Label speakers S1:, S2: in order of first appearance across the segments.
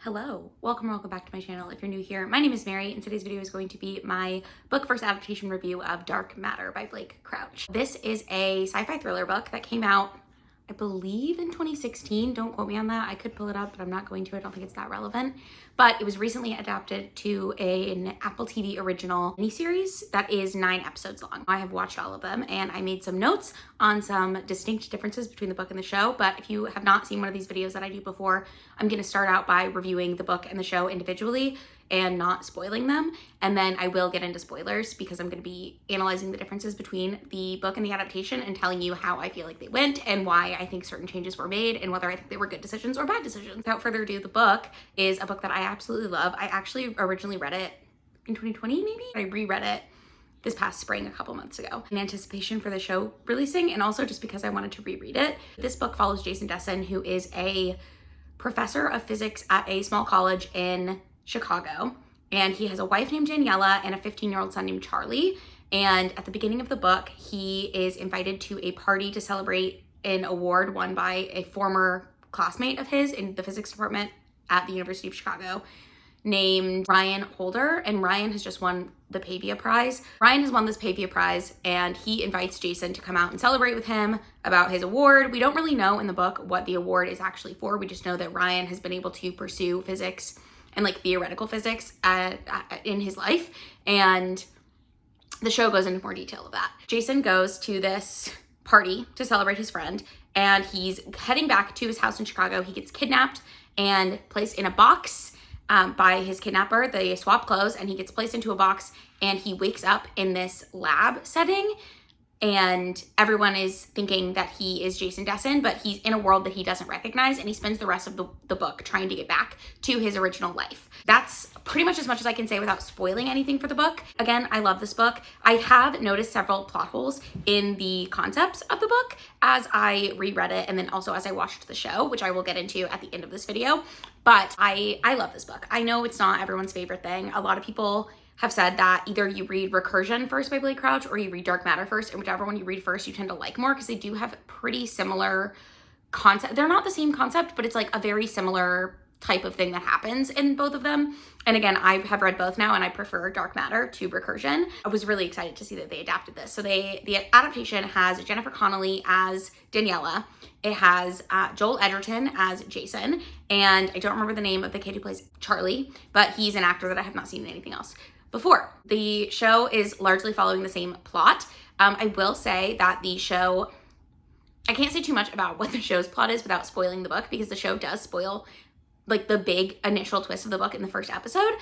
S1: Hello, welcome back to my channel. If you're new here, my name is Mary, and today's video is going to be my book first adaptation review of Dark Matter by Blake Crouch. This is a sci-fi thriller book that came out, I believe, in 2016. Don't quote me on that. I could pull it up, but I'm not going to. I don't think it's that relevant. But it was recently adapted to an Apple TV original miniseries that is 9 episodes long. I have watched all of them, and I made some notes on some distinct differences between the book and the show. But if you have not seen one of these videos that I do before, I'm going to start out by reviewing the book and the show individually and not spoiling them. And then I will get into spoilers because I'm going to be analyzing the differences between the book and the adaptation and telling you how I feel like they went and why I think certain changes were made and whether I think they were good decisions or bad decisions. Without further ado, the book is a book that I absolutely love. I actually originally read it in 2020 maybe. I reread it this past spring a couple months ago in anticipation for the show releasing, and also just because I wanted to reread it. This book follows Jason Dessen, who is a professor of physics at a small college in Chicago, and he has a wife named Daniela and a 15-year-old son named Charlie. And at the beginning of the book, he is invited to a party to celebrate an award won by a former classmate of his in the physics department at the University of Chicago named Ryan Holder, and Ryan has just won the Pavia Prize. Ryan has won this Pavia Prize, and he invites Jason to come out and celebrate with him about his award. We don't really know in the book what the award is actually for. We just know that Ryan has been able to pursue physics and like theoretical physics in his life, and the show goes into more detail of that. Jason goes to this party to celebrate his friend, and he's heading back to his house in Chicago. He gets kidnapped and placed in a box by his kidnapper. They swap clothes, and he gets placed into a box, and he wakes up in this lab setting, and everyone is thinking that he is Jason Dessen, but he's in a world that he doesn't recognize, and he spends the rest of the book trying to get back to his original life. That's pretty much as I can say without spoiling anything for the book. Again, I love this book. I have noticed several plot holes in the concepts of the book as I reread it, and then also as I watched the show, which I will get into at the end of this video. But I love this book. I know it's not everyone's favorite thing. A lot of people have said that either you read Recursion first by Blake Crouch or you read Dark Matter first, and whichever one you read first you tend to like more because they do have pretty similar concept. They're not the same concept, but it's like a very similar type of thing that happens in both of them. And again, I have read both now, and I prefer Dark Matter to Recursion. I was really excited to see that they adapted this. So the adaptation has Jennifer Connelly as Daniela. It has Joel Edgerton as Jason, and I don't remember the name of the kid who plays Charlie, but he's an actor that I have not seen in anything else before. The show is largely following the same plot. I will say that the show, I can't say too much about what the show's plot is without spoiling the book, because the show does spoil like the big initial twist of the book in the first episode,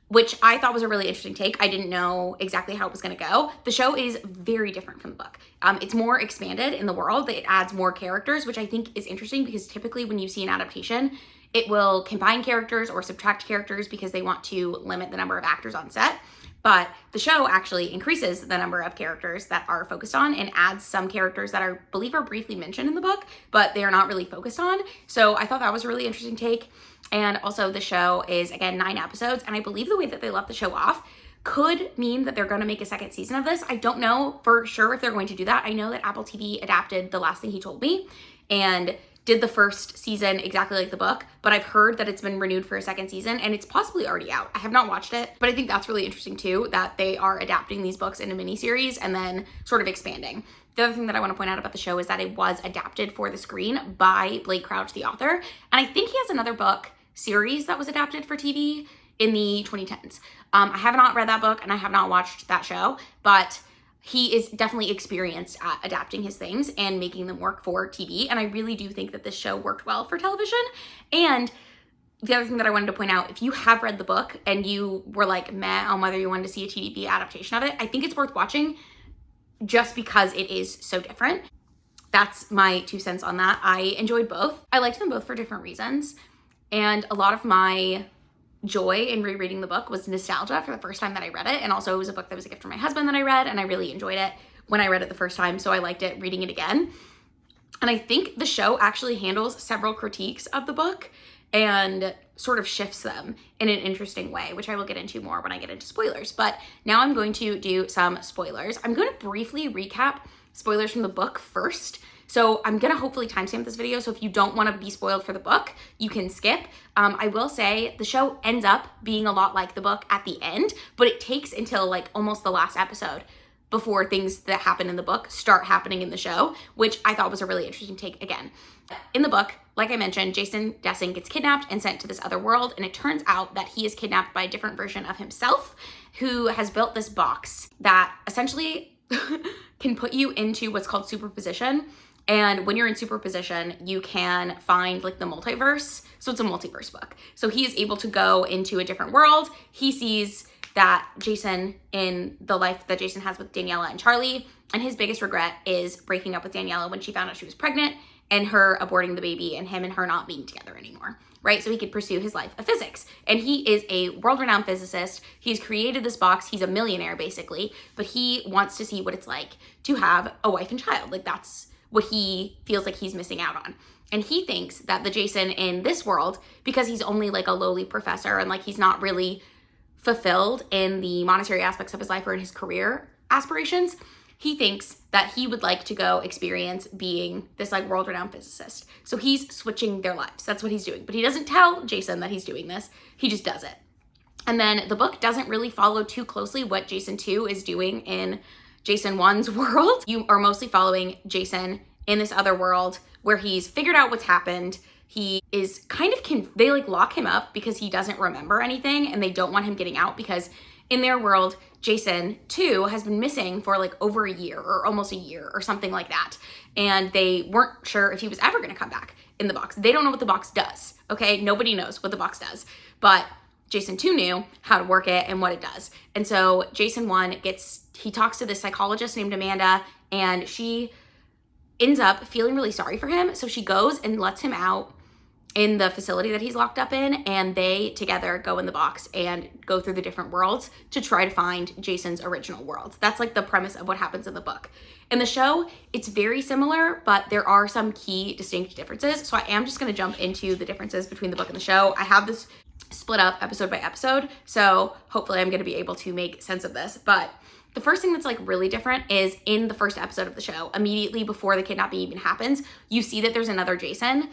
S1: which I thought was a really interesting take. I didn't know exactly how it was going to go. The show is very different from the book. It's more expanded in the world. It adds more characters, which I think is interesting because typically when you see an adaptation, it will combine characters or subtract characters because they want to limit the number of actors on set. But the show actually increases the number of characters that are focused on and adds some characters that I believe are briefly mentioned in the book, but they are not really focused on. So I thought that was a really interesting take. And also the show is, again, 9 episodes. And I believe the way that they left the show off could mean that they're going to make a second season of this. I don't know for sure if they're going to do that. I know that Apple TV adapted The Last Thing He Told Me and did the first season exactly like the book, but I've heard that it's been renewed for a second season and it's possibly already out. I have not watched it, but I think that's really interesting too, that they are adapting these books into miniseries and then sort of expanding. The other thing that I want to point out about the show is that it was adapted for the screen by Blake Crouch, the author, and I think he has another book series that was adapted for TV in the 2010s. I have not read that book and I have not watched that show, but he is definitely experienced at adapting his things and making them work for TV. And I really do think that this show worked well for television. And the other thing that I wanted to point out, if you have read the book and you were like meh on whether you wanted to see a TV adaptation of it, I think it's worth watching just because it is so different. That's my 2 cents on that. I enjoyed both. I liked them both for different reasons. And a lot of my joy in rereading the book was nostalgia for the first time that I read it, and also it was a book that was a gift from my husband that I read, and I really enjoyed it when I read it the first time, so I liked it reading it again. And I think the show actually handles several critiques of the book and sort of shifts them in an interesting way, which I will get into more when I get into spoilers. But now I'm going to do some spoilers. I'm going to briefly recap spoilers from the book first, So I'm gonna hopefully timestamp this video, so if you don't wanna be spoiled for the book, you can skip. I will say the show ends up being a lot like the book at the end, but it takes until like almost the last episode before things that happen in the book start happening in the show, which I thought was a really interesting take again. In the book, like I mentioned, Jason Dessing gets kidnapped and sent to this other world, and it turns out that he is kidnapped by a different version of himself who has built this box that essentially can put you into what's called superposition. And when you're in superposition, you can find like the multiverse. So it's a multiverse book. So he is able to go into a different world. He sees that Jason in the life that Jason has with Daniela and Charlie, and his biggest regret is breaking up with Daniela when she found out she was pregnant and her aborting the baby and him and her not being together anymore, right? So he could pursue his life of physics. And he is a world-renowned physicist. He's created this box. He's a millionaire basically, but he wants to see what it's like to have a wife and child. Like that's what he feels like he's missing out on. And he thinks that the Jason in this world, because he's only like a lowly professor and like he's not really fulfilled in the monetary aspects of his life or in his career aspirations, he thinks that he would like to go experience being this like world-renowned physicist. So he's switching their lives. That's what he's doing. But he doesn't tell Jason that he's doing this. He just does it. And then the book doesn't really follow too closely what Jason 2 is doing in Jason 1's world. You are mostly following Jason in this other world where he's figured out what's happened. He is kind of, they like lock him up because he doesn't remember anything and they don't want him getting out because in their world, Jason 2 has been missing for like over a year or almost a year or something like that. And they weren't sure if he was ever gonna come back in the box. They don't know what the box does, okay? Nobody knows what the box does, but Jason 2 knew how to work it and what it does. And so Jason 1 he talks to this psychologist named Amanda, and she ends up feeling really sorry for him. So she goes and lets him out in the facility that he's locked up in, and they together go in the box and go through the different worlds to try to find Jason's original world. That's like the premise of what happens in the book. In the show, it's very similar, but there are some key distinct differences. So I am just gonna jump into the differences between the book and the show. I have this split up episode by episode, so hopefully I'm gonna be able to make sense of this. But the first thing that's like really different is in the first episode of the show, immediately before the kidnapping even happens, you see that there's another Jason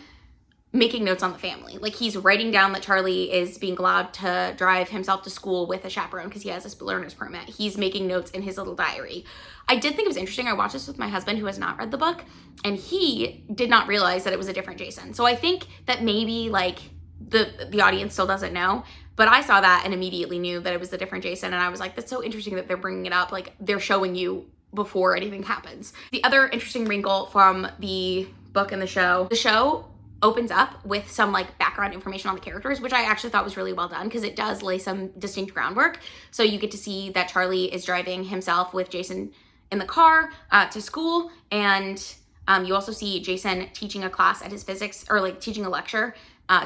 S1: making notes on the family. Like he's writing down that Charlie is being allowed to drive himself to school with a chaperone because he has this learner's permit. He's making notes in his little diary. I did think it was interesting. I watched this with my husband who has not read the book, and he did not realize that it was a different Jason. So I think that maybe like the audience still doesn't know, but I saw that and immediately knew that it was a different Jason. And I was like, that's so interesting that they're bringing it up. Like they're showing you before anything happens. The other interesting wrinkle from the book and the show opens up with some like background information on the characters, which I actually thought was really well done because it does lay some distinct groundwork. So you get to see that Charlie is driving himself with Jason in the car to school, and you also see Jason teaching a class at his physics, or like teaching a lecture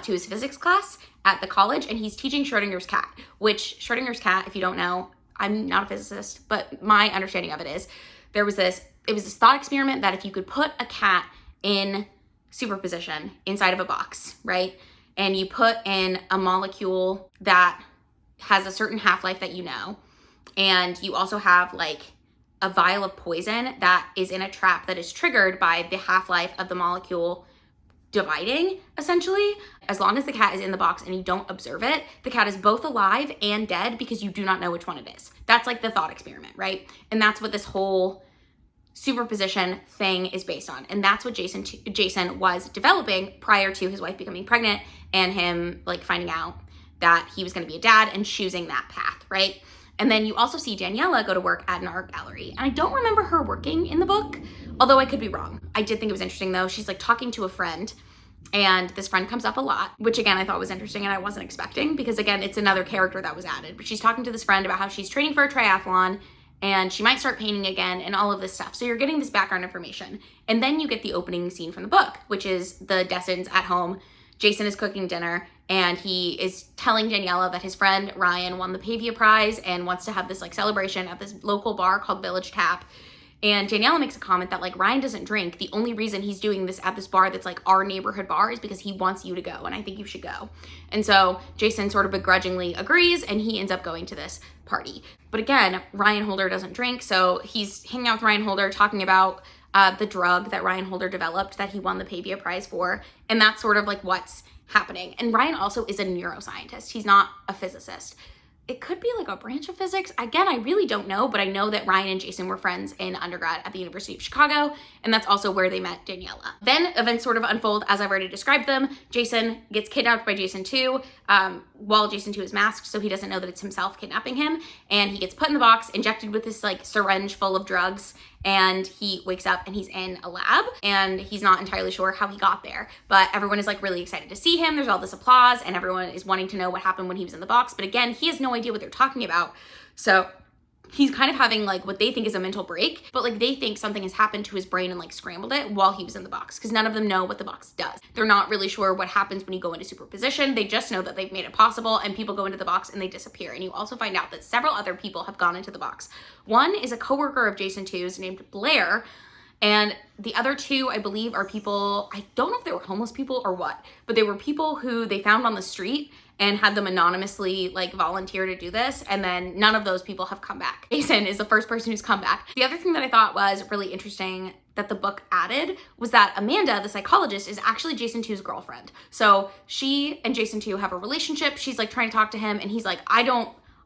S1: to his physics class at the college, and he's teaching Schrodinger's cat, which Schrodinger's cat, if you don't know, I'm not a physicist, but my understanding of it is it was this thought experiment that if you could put a cat in superposition inside of a box, right? And you put in a molecule that has a certain half-life that you know, and you also have like a vial of poison that is in a trap that is triggered by the half-life of the molecule dividing, essentially. As long as the cat is in the box and you don't observe it, the cat is both alive and dead because you do not know which one it is. That's like the thought experiment, right? And that's what this whole superposition thing is based on. And that's what Jason was developing prior to his wife becoming pregnant and him like finding out that he was going to be a dad and choosing that path, right? And then you also see Daniela go to work at an art gallery. And I don't remember her working in the book, although I could be wrong. I did think it was interesting though. She's like talking to a friend, and this friend comes up a lot, which again, I thought was interesting and I wasn't expecting because again, it's another character that was added. But she's talking to this friend about how she's training for a triathlon and she might start painting again and all of this stuff. So you're getting this background information. And then you get the opening scene from the book, which is the Dessins at home. Jason is cooking dinner and he is telling Daniela that his friend Ryan won the Pavia Prize and wants to have this like celebration at this local bar called Village Tap. And Daniela makes a comment that like Ryan doesn't drink. The only reason he's doing this at this bar that's like our neighborhood bar is because he wants you to go and I think you should go. And so Jason sort of begrudgingly agrees and he ends up going to this party. But again, Ryan Holder doesn't drink, so he's hanging out with Ryan Holder talking about the drug that Ryan Holder developed that he won the Pavia Prize for. And that's sort of like what's happening. And Ryan also is a neuroscientist. He's not a physicist. It could be like a branch of physics. Again, I really don't know, but I know that Ryan and Jason were friends in undergrad at the University of Chicago, and that's also where they met Daniela. Then events sort of unfold as I've already described them. Jason gets kidnapped by Jason 2 while Jason 2 is masked, so he doesn't know that it's himself kidnapping him, and he gets put in the box, injected with this like syringe full of drugs, and he wakes up and he's in a lab, and he's not entirely sure how he got there, but everyone is like really excited to see him. There's all this applause and everyone is wanting to know what happened when he was in the box, but again, he has no idea what they're talking about. So he's kind of having like what they think is a mental break, but like they think something has happened to his brain and like scrambled it while he was in the box, because none of them know what the box does. They're not really sure what happens when you go into superposition. They just know that they've made it possible, and people go into the box and they disappear. And you also find out that several other people have gone into the box. One is a coworker of Jason 2's named Blair, and the other two, I believe, are people, I don't know if they were homeless people or what, but they were people who they found on the street and had them anonymously like volunteer to do this. And then none of those people have come back. Jason is the first person who's come back. The other thing that I thought was really interesting that the book added was that Amanda, the psychologist, is actually Jason 2's girlfriend. So she and Jason 2 have a relationship. She's like trying to talk to him and he's like,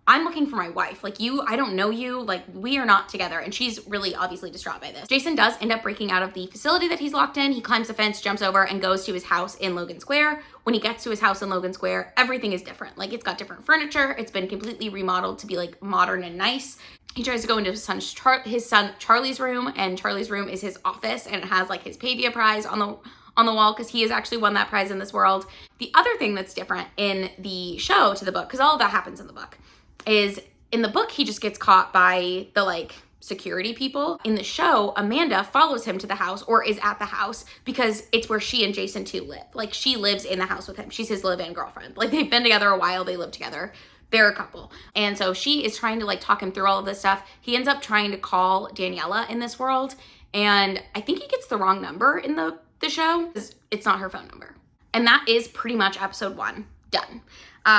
S1: I'm looking for my wife. Like I don't know you, like we are not together. And she's really obviously distraught by this. Jason does end up breaking out of the facility that he's locked in. He climbs the fence, jumps over, and goes to his house in Logan Square. When he gets to his house in Logan Square, everything is different. Like it's got different furniture. It's been completely remodeled to be like modern and nice. He tries to go into his son Charlie's room, and Charlie's room is his office, and it has like his Pavia Prize on the wall, because he has actually won that prize in this world. The other thing that's different in the show to the book, because all of that happens in the book, is in the book he just gets caught by the like security people. In the show, Amanda follows him to the house, or is at the house, because it's where she and Jason 2 live. Like she lives in the house with him. She's his live-in girlfriend. Like they've been together a while, they live together. They're a couple. And so she is trying to like talk him through all of this stuff. He ends up trying to call Daniela in this world, and I think he gets the wrong number in the show. It's not her phone number. And that is pretty much episode 1 done.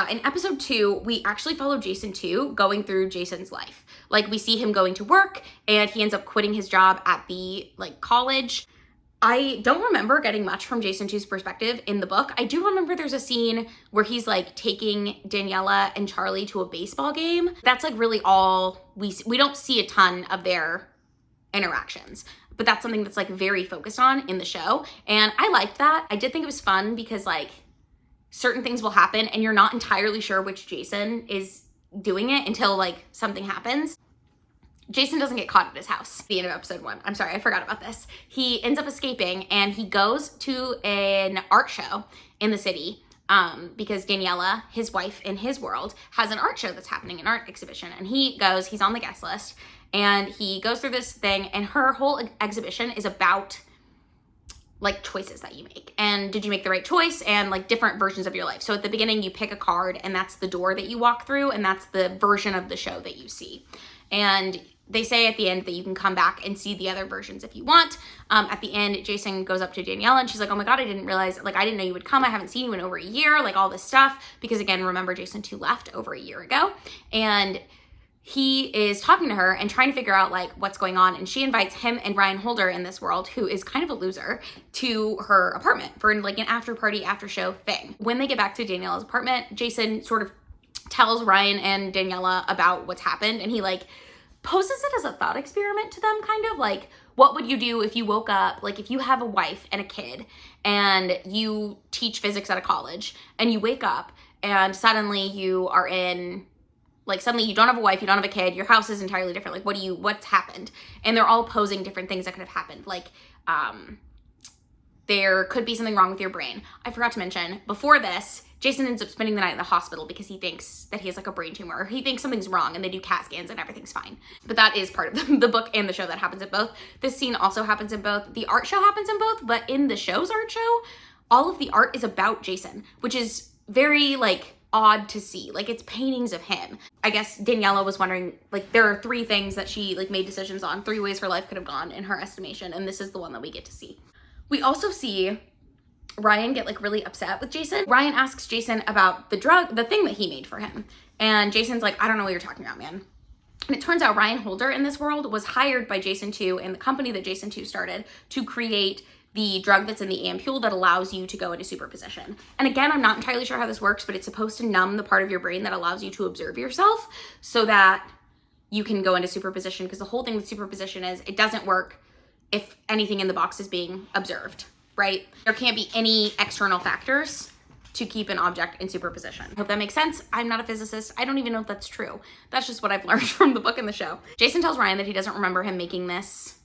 S1: In episode 2, we actually follow Jason 2 going through Jason's life. Like we see him going to work, and he ends up quitting his job at the like college. I don't remember getting much from Jason 2's perspective in the book. I do remember there's a scene where he's like taking Daniela and Charlie to a baseball game. That's like really all we don't see a ton of their interactions, but that's something that's like very focused on in the show. And I liked that. I did think it was fun because like certain things will happen and you're not entirely sure which Jason is doing it until like something happens. Jason doesn't get caught at his house at the end of episode 1. I'm sorry, I forgot about this. He ends up escaping and he goes to an art show in the city because Daniela, his wife in his world, has an art show that's happening, an art exhibition. And he's on the guest list, and he goes through this thing, and her whole exhibition is about like choices that you make. And did you make the right choice? And like different versions of your life. So at the beginning you pick a card, and that's the door that you walk through, and that's the version of the show that you see. And they say at the end that you can come back and see the other versions if you want. At the end, Jason goes up to Daniela and she's like, oh my God, I didn't know you would come. I haven't seen you in over a year, like all this stuff. Because again, remember Jason 2 left over a year ago. And he is talking to her and trying to figure out like what's going on. And she invites him and Ryan Holder in this world, who is kind of a loser, to her apartment for like an after party, after show thing. When they get back to Daniela's apartment, Jason sort of tells Ryan and Daniela about what's happened, and he like poses it as a thought experiment to them, kind of like, what would you do if you woke up, like if you have a wife and a kid and you teach physics at a college and you wake up and suddenly you are in, like suddenly you don't have a wife, you don't have a kid, your house is entirely different, like what's happened? And they're all posing different things that could have happened, like there could be something wrong with your brain. I forgot to mention, before this, Jason ends up spending the night in the hospital because he thinks that he has like a brain tumor, or he thinks something's wrong, and they do CAT scans and everything's fine. But that is part of the book and the show that happens in both. This scene also happens in both. The art show happens in both, but in the show's art show, all of the art is about Jason, which is very like odd to see. Like it's paintings of him. I guess Daniela was wondering, like there are 3 things that she like made decisions on, 3 ways her life could have gone in her estimation, and this is the one that we get to see. We also see Ryan get like really upset with Jason. Ryan asks Jason about the thing that he made for him. And Jason's like, I don't know what you're talking about, man. And it turns out Ryan Holder in this world was hired by Jason 2 and the company that Jason 2 started to create the drug that's in the ampule that allows you to go into superposition. And again, I'm not entirely sure how this works, but it's supposed to numb the part of your brain that allows you to observe yourself so that you can go into superposition, because the whole thing with superposition is it doesn't work if anything in the box is being observed, right? There can't be any external factors to keep an object in superposition. I hope that makes sense. I'm not a physicist. I don't even know if that's true. That's just what I've learned from the book and the show. Jason tells Ryan that he doesn't remember him making this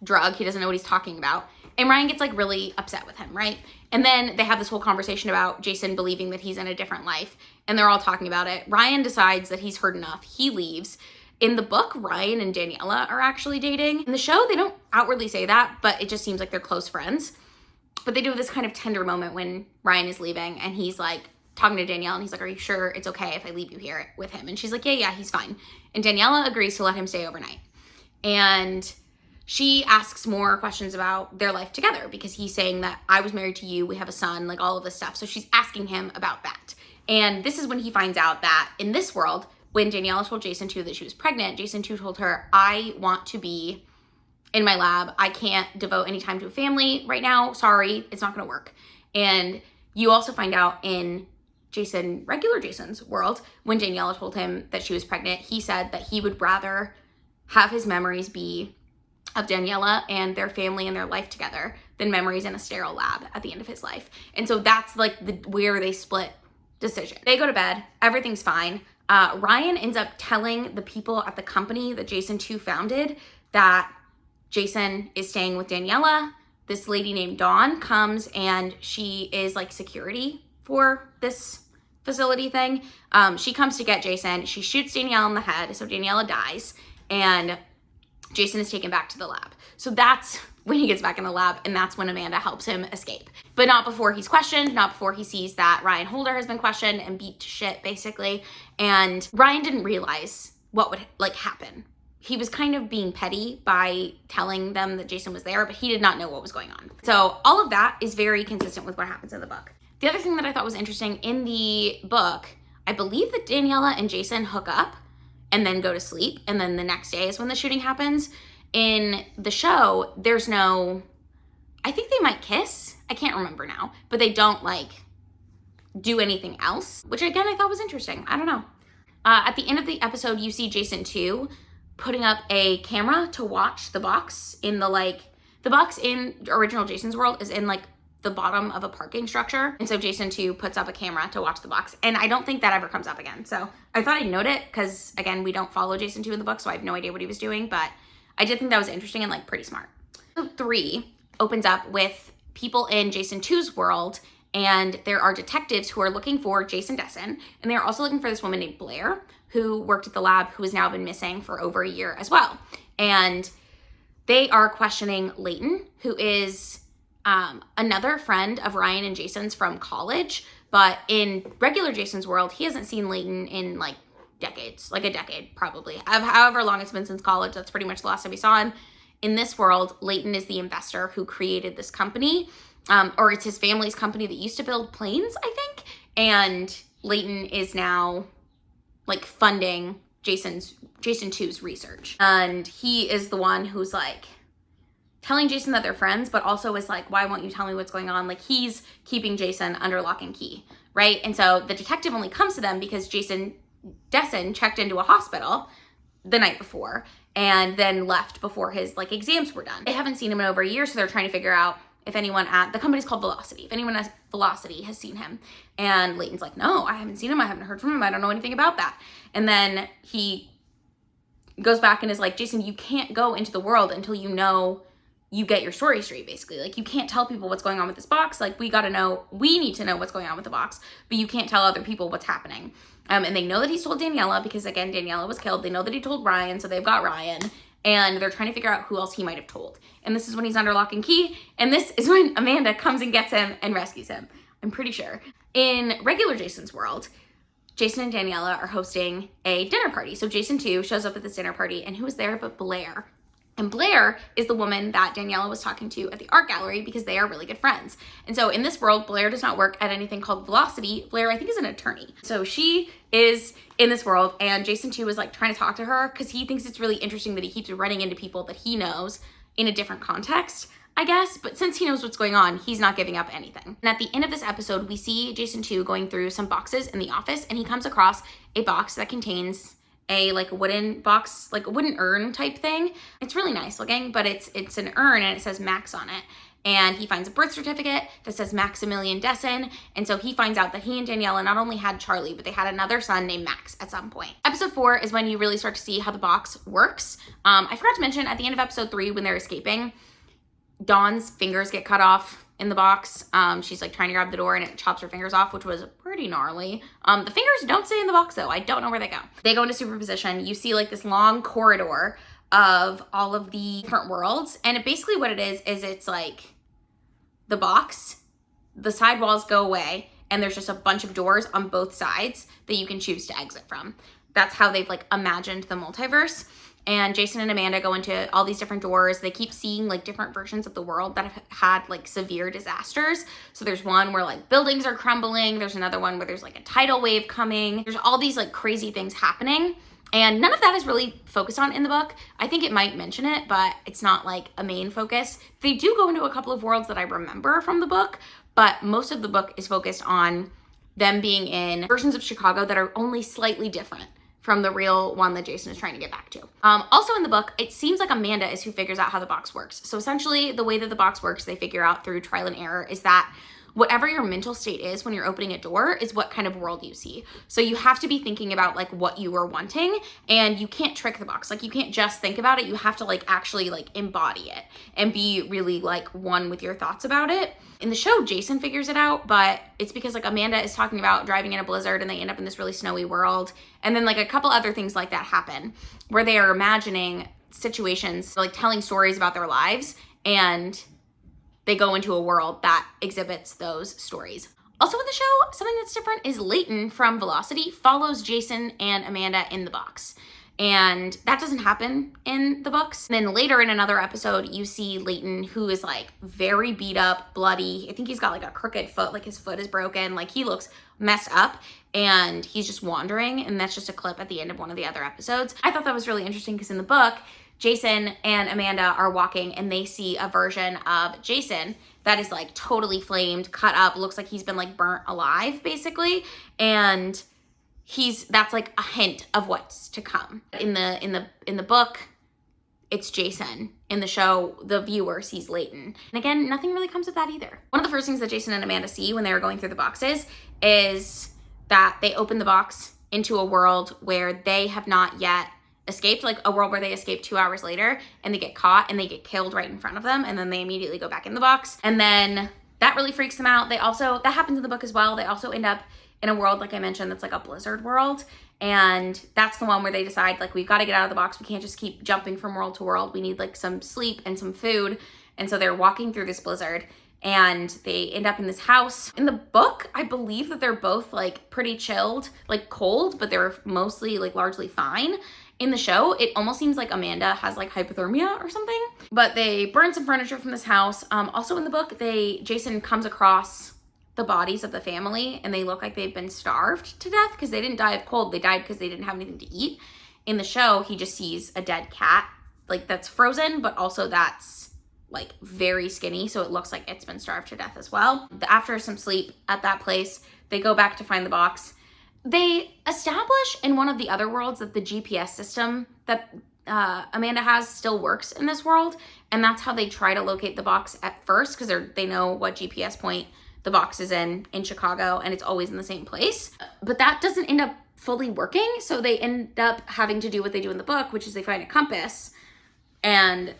S1: drug. He doesn't know what he's talking about. And Ryan gets like really upset with him, right? And then they have this whole conversation about Jason believing that he's in a different life, and they're all talking about it. Ryan decides that he's heard enough. He leaves. In the book, Ryan and Daniela are actually dating. In the show, they don't outwardly say that, but it just seems like they're close friends. But they do this kind of tender moment when Ryan is leaving and he's like talking to Danielle and he's like, are you sure it's okay if I leave you here with him? And she's like, yeah, he's fine. And Daniela agrees to let him stay overnight. And she asks more questions about their life together because he's saying that I was married to you, we have a son, like all of this stuff. So she's asking him about that. And this is when he finds out that in this world, when Daniela told Jason 2 that she was pregnant, Jason 2 told her, I want to be in my lab. I can't devote any time to a family right now. Sorry, it's not gonna work. And you also find out in regular Jason's world, when Daniela told him that she was pregnant, he said that he would rather have his memories be of Daniela and their family and their life together than memories in a sterile lab at the end of his life. And so that's like where they split decision. They go to bed, everything's fine. Ryan ends up telling the people at the company that Jason 2 founded that Jason is staying with Daniela. This lady named Dawn comes and she is like security for this facility thing. She comes to get Jason. She shoots Daniela in the head, so Daniela dies, and Jason is taken back to the lab. So that's when he gets back in the lab, and that's when Amanda helps him escape. But not before he's questioned, not before he sees that Ryan Holder has been questioned and beat to shit, basically. And Ryan didn't realize what would like happen. He was kind of being petty by telling them that Jason was there, but he did not know what was going on. So all of that is very consistent with what happens in the book. The other thing that I thought was interesting in the book, I believe that Daniela and Jason hook up and then go to sleep, and then the next day is when the shooting happens. In the show, there's no, I think they might kiss. I can't remember now, but they don't like do anything else, which again, I thought was interesting. I don't know. At the end of the episode, you see Jason 2 putting up a camera to watch the box in the box in original Jason's world is in like the bottom of a parking structure. And so Jason 2 puts up a camera to watch the box. And I don't think that ever comes up again. So I thought I'd note it because again, we don't follow Jason 2 in the book, so I have no idea what he was doing, but I did think that was interesting and like pretty smart. So 3 opens up with people in Jason 2's world, and there are detectives who are looking for Jason Desson, and they're also looking for this woman named Blair who worked at the lab, who has now been missing for over a year as well. And they are questioning Leighton, who is another friend of Ryan and Jason's from college, but in regular Jason's world, he hasn't seen Leighton in like decades, like a decade probably. However long it's been since college, that's pretty much the last time we saw him. In this world, Leighton is the investor who created this company, or it's his family's company that used to build planes, I think. And Leighton is now like funding Jason 2's research. And he is the one who's like telling Jason that they're friends, but also is like, why won't you tell me what's going on? Like he's keeping Jason under lock and key, right? And so the detective only comes to them because Jason Desson checked into a hospital the night before and then left before his like exams were done. They haven't seen him in over a year, so they're trying to figure out if anyone at the company's called Velocity, if anyone at Velocity has seen him. And Leighton's like, no, I haven't seen him. I haven't heard from him. I don't know anything about that. And then he goes back and is like, Jason, you can't go into the world until you know you get your story straight, basically. Like, you can't tell people what's going on with this box. Like, we need to know what's going on with the box, but you can't tell other people what's happening. And they know that he's told Daniela because, again, Daniela was killed. They know that he told Ryan, so they've got Ryan. And they're trying to figure out who else he might have told. And this is when he's under lock and key. And this is when Amanda comes and gets him and rescues him, I'm pretty sure. In regular Jason's world, Jason and Daniela are hosting a dinner party. So Jason 2 shows up at this dinner party, and who is there but Blair? And Blair is the woman that Daniela was talking to at the art gallery because they are really good friends. And so in this world, Blair does not work at anything called Velocity. Blair, I think, is an attorney. So she is in this world, and Jason too is like trying to talk to her because he thinks it's really interesting that he keeps running into people that he knows in a different context, I guess. But since he knows what's going on, he's not giving up anything. And at the end of this episode, we see Jason too going through some boxes in the office, and he comes across a box that contains a like wooden box, like a wooden urn type thing. It's really nice looking, but it's an urn and it says Max on it. And he finds a birth certificate that says Maximilian Dessen. And so he finds out that he and Daniela not only had Charlie, but they had another son named Max at some point. Episode 4 is when you really start to see how the box works. I forgot to mention at the end of episode 3, when they're escaping, Dawn's fingers get cut off in the box. She's like trying to grab the door and it chops her fingers off, which was pretty gnarly. The fingers don't stay in the box though. I don't know where they go. They go into superposition. You see like this long corridor of all of the different worlds. And basically what it is it's like the box, the side walls go away, and there's just a bunch of doors on both sides that you can choose to exit from. That's how they've like imagined the multiverse. And Jason and Amanda go into all these different doors. They keep seeing like different versions of the world that have had like severe disasters. So there's one where like buildings are crumbling. There's another one where there's like a tidal wave coming. There's all these like crazy things happening. And none of that is really focused on in the book. I think it might mention it, but it's not like a main focus. They do go into a couple of worlds that I remember from the book, but most of the book is focused on them being in versions of Chicago that are only slightly different from the real one that Jason is trying to get back to. Also in the book, it seems like Amanda is who figures out how the box works. So essentially the way that the box works, they figure out through trial and error, is that whatever your mental state is when you're opening a door is what kind of world you see. So you have to be thinking about like what you are wanting, and you can't trick the box. Like you can't just think about it. You have to like actually like embody it and be really like one with your thoughts about it. In the show, Jason figures it out, but it's because like Amanda is talking about driving in a blizzard and they end up in this really snowy world. And then like a couple other things like that happen where they are imagining situations, like telling stories about their lives, and they go into a world that exhibits those stories. Also in the show, something that's different is Leighton from Velocity follows Jason and Amanda in the box. And that doesn't happen in the books. And then later in another episode, you see Leighton, who is like very beat up, bloody. I think he's got like a crooked foot, like his foot is broken. Like he looks messed up and he's just wandering. And that's just a clip at the end of one of the other episodes. I thought that was really interesting because in the book, Jason and Amanda are walking and they see a version of Jason that is like totally flamed, cut up, looks like he's been like burnt alive basically. And that's like a hint of what's to come. In the book, it's Jason. In the show, the viewer sees Leighton. And again, nothing really comes of that either. One of the first things that Jason and Amanda see when they were going through the boxes is that they open the box into a world where they have not yet escaped, like a world where they escape 2 hours later and they get caught and they get killed right in front of them, and then they immediately go back in the box. And then that really freaks them out. That happens in the book as well. They also end up in a world, like I mentioned, that's like a blizzard world. And that's the one where they decide like, we've got to get out of the box. We can't just keep jumping from world to world. We need like some sleep and some food. And so they're walking through this blizzard and they end up in this house. In the book, I believe that they're both like pretty chilled, like cold, but they're mostly like largely fine. In the show, it almost seems like Amanda has like hypothermia or something, but they burn some furniture from this house. Also in the book, Jason comes across the bodies of the family and they look like they've been starved to death because they didn't die of cold. They died because they didn't have anything to eat. In the show, he just sees a dead cat, like that's frozen, but also that's like very skinny. So it looks like it's been starved to death as well. After some sleep at that place, they go back to find the box. They establish in one of the other worlds that the GPS system that Amanda has still works in this world. And that's how they try to locate the box at first, because they know what GPS point the box is in Chicago, and it's always in the same place. But that doesn't end up fully working. So they end up having to do what they do in the book, which is they find a compass. And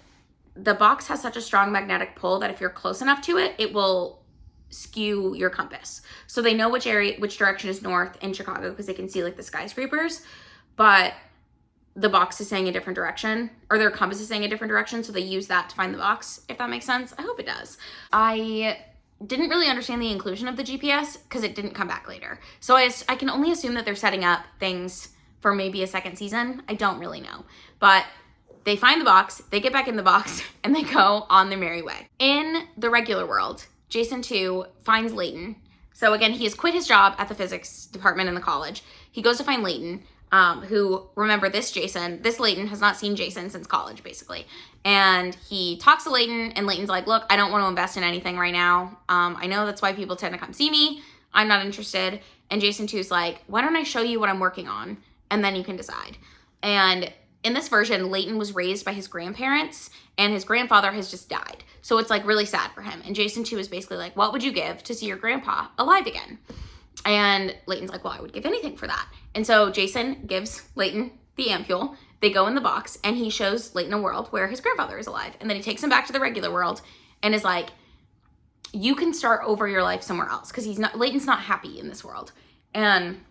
S1: the box has such a strong magnetic pull that if you're close enough to it, it will skew your compass. So they know which direction is north in Chicago because they can see like the skyscrapers, but the box is saying a different direction, or their compass is saying a different direction. So they use that to find the box, if that makes sense. I hope it does. I didn't really understand the inclusion of the GPS because it didn't come back later. So I can only assume that they're setting up things for maybe a second season. I don't really know, but they find the box, they get back in the box, and they go on their merry way. In the regular world, Jason 2 finds Layton. So again, he has quit his job at the physics department in the college. He goes to find Layton, who, remember, this Layton has not seen Jason since college, basically. And he talks to Layton, and Layton's like, look, I don't want to invest in anything right now. I know that's why people tend to come see me. I'm not interested. And Jason 2's like, why don't I show you what I'm working on? And then you can decide. And in this version, Layton was raised by his grandparents, and his grandfather has just died. So it's like really sad for him. And Jason 2 is basically like, what would you give to see your grandpa alive again? And Layton's like, well, I would give anything for that. And so Jason gives Layton the ampule. They go in the box, and he shows Layton a world where his grandfather is alive. And then he takes him back to the regular world and is like, you can start over your life somewhere else, because Layton's not happy in this world. And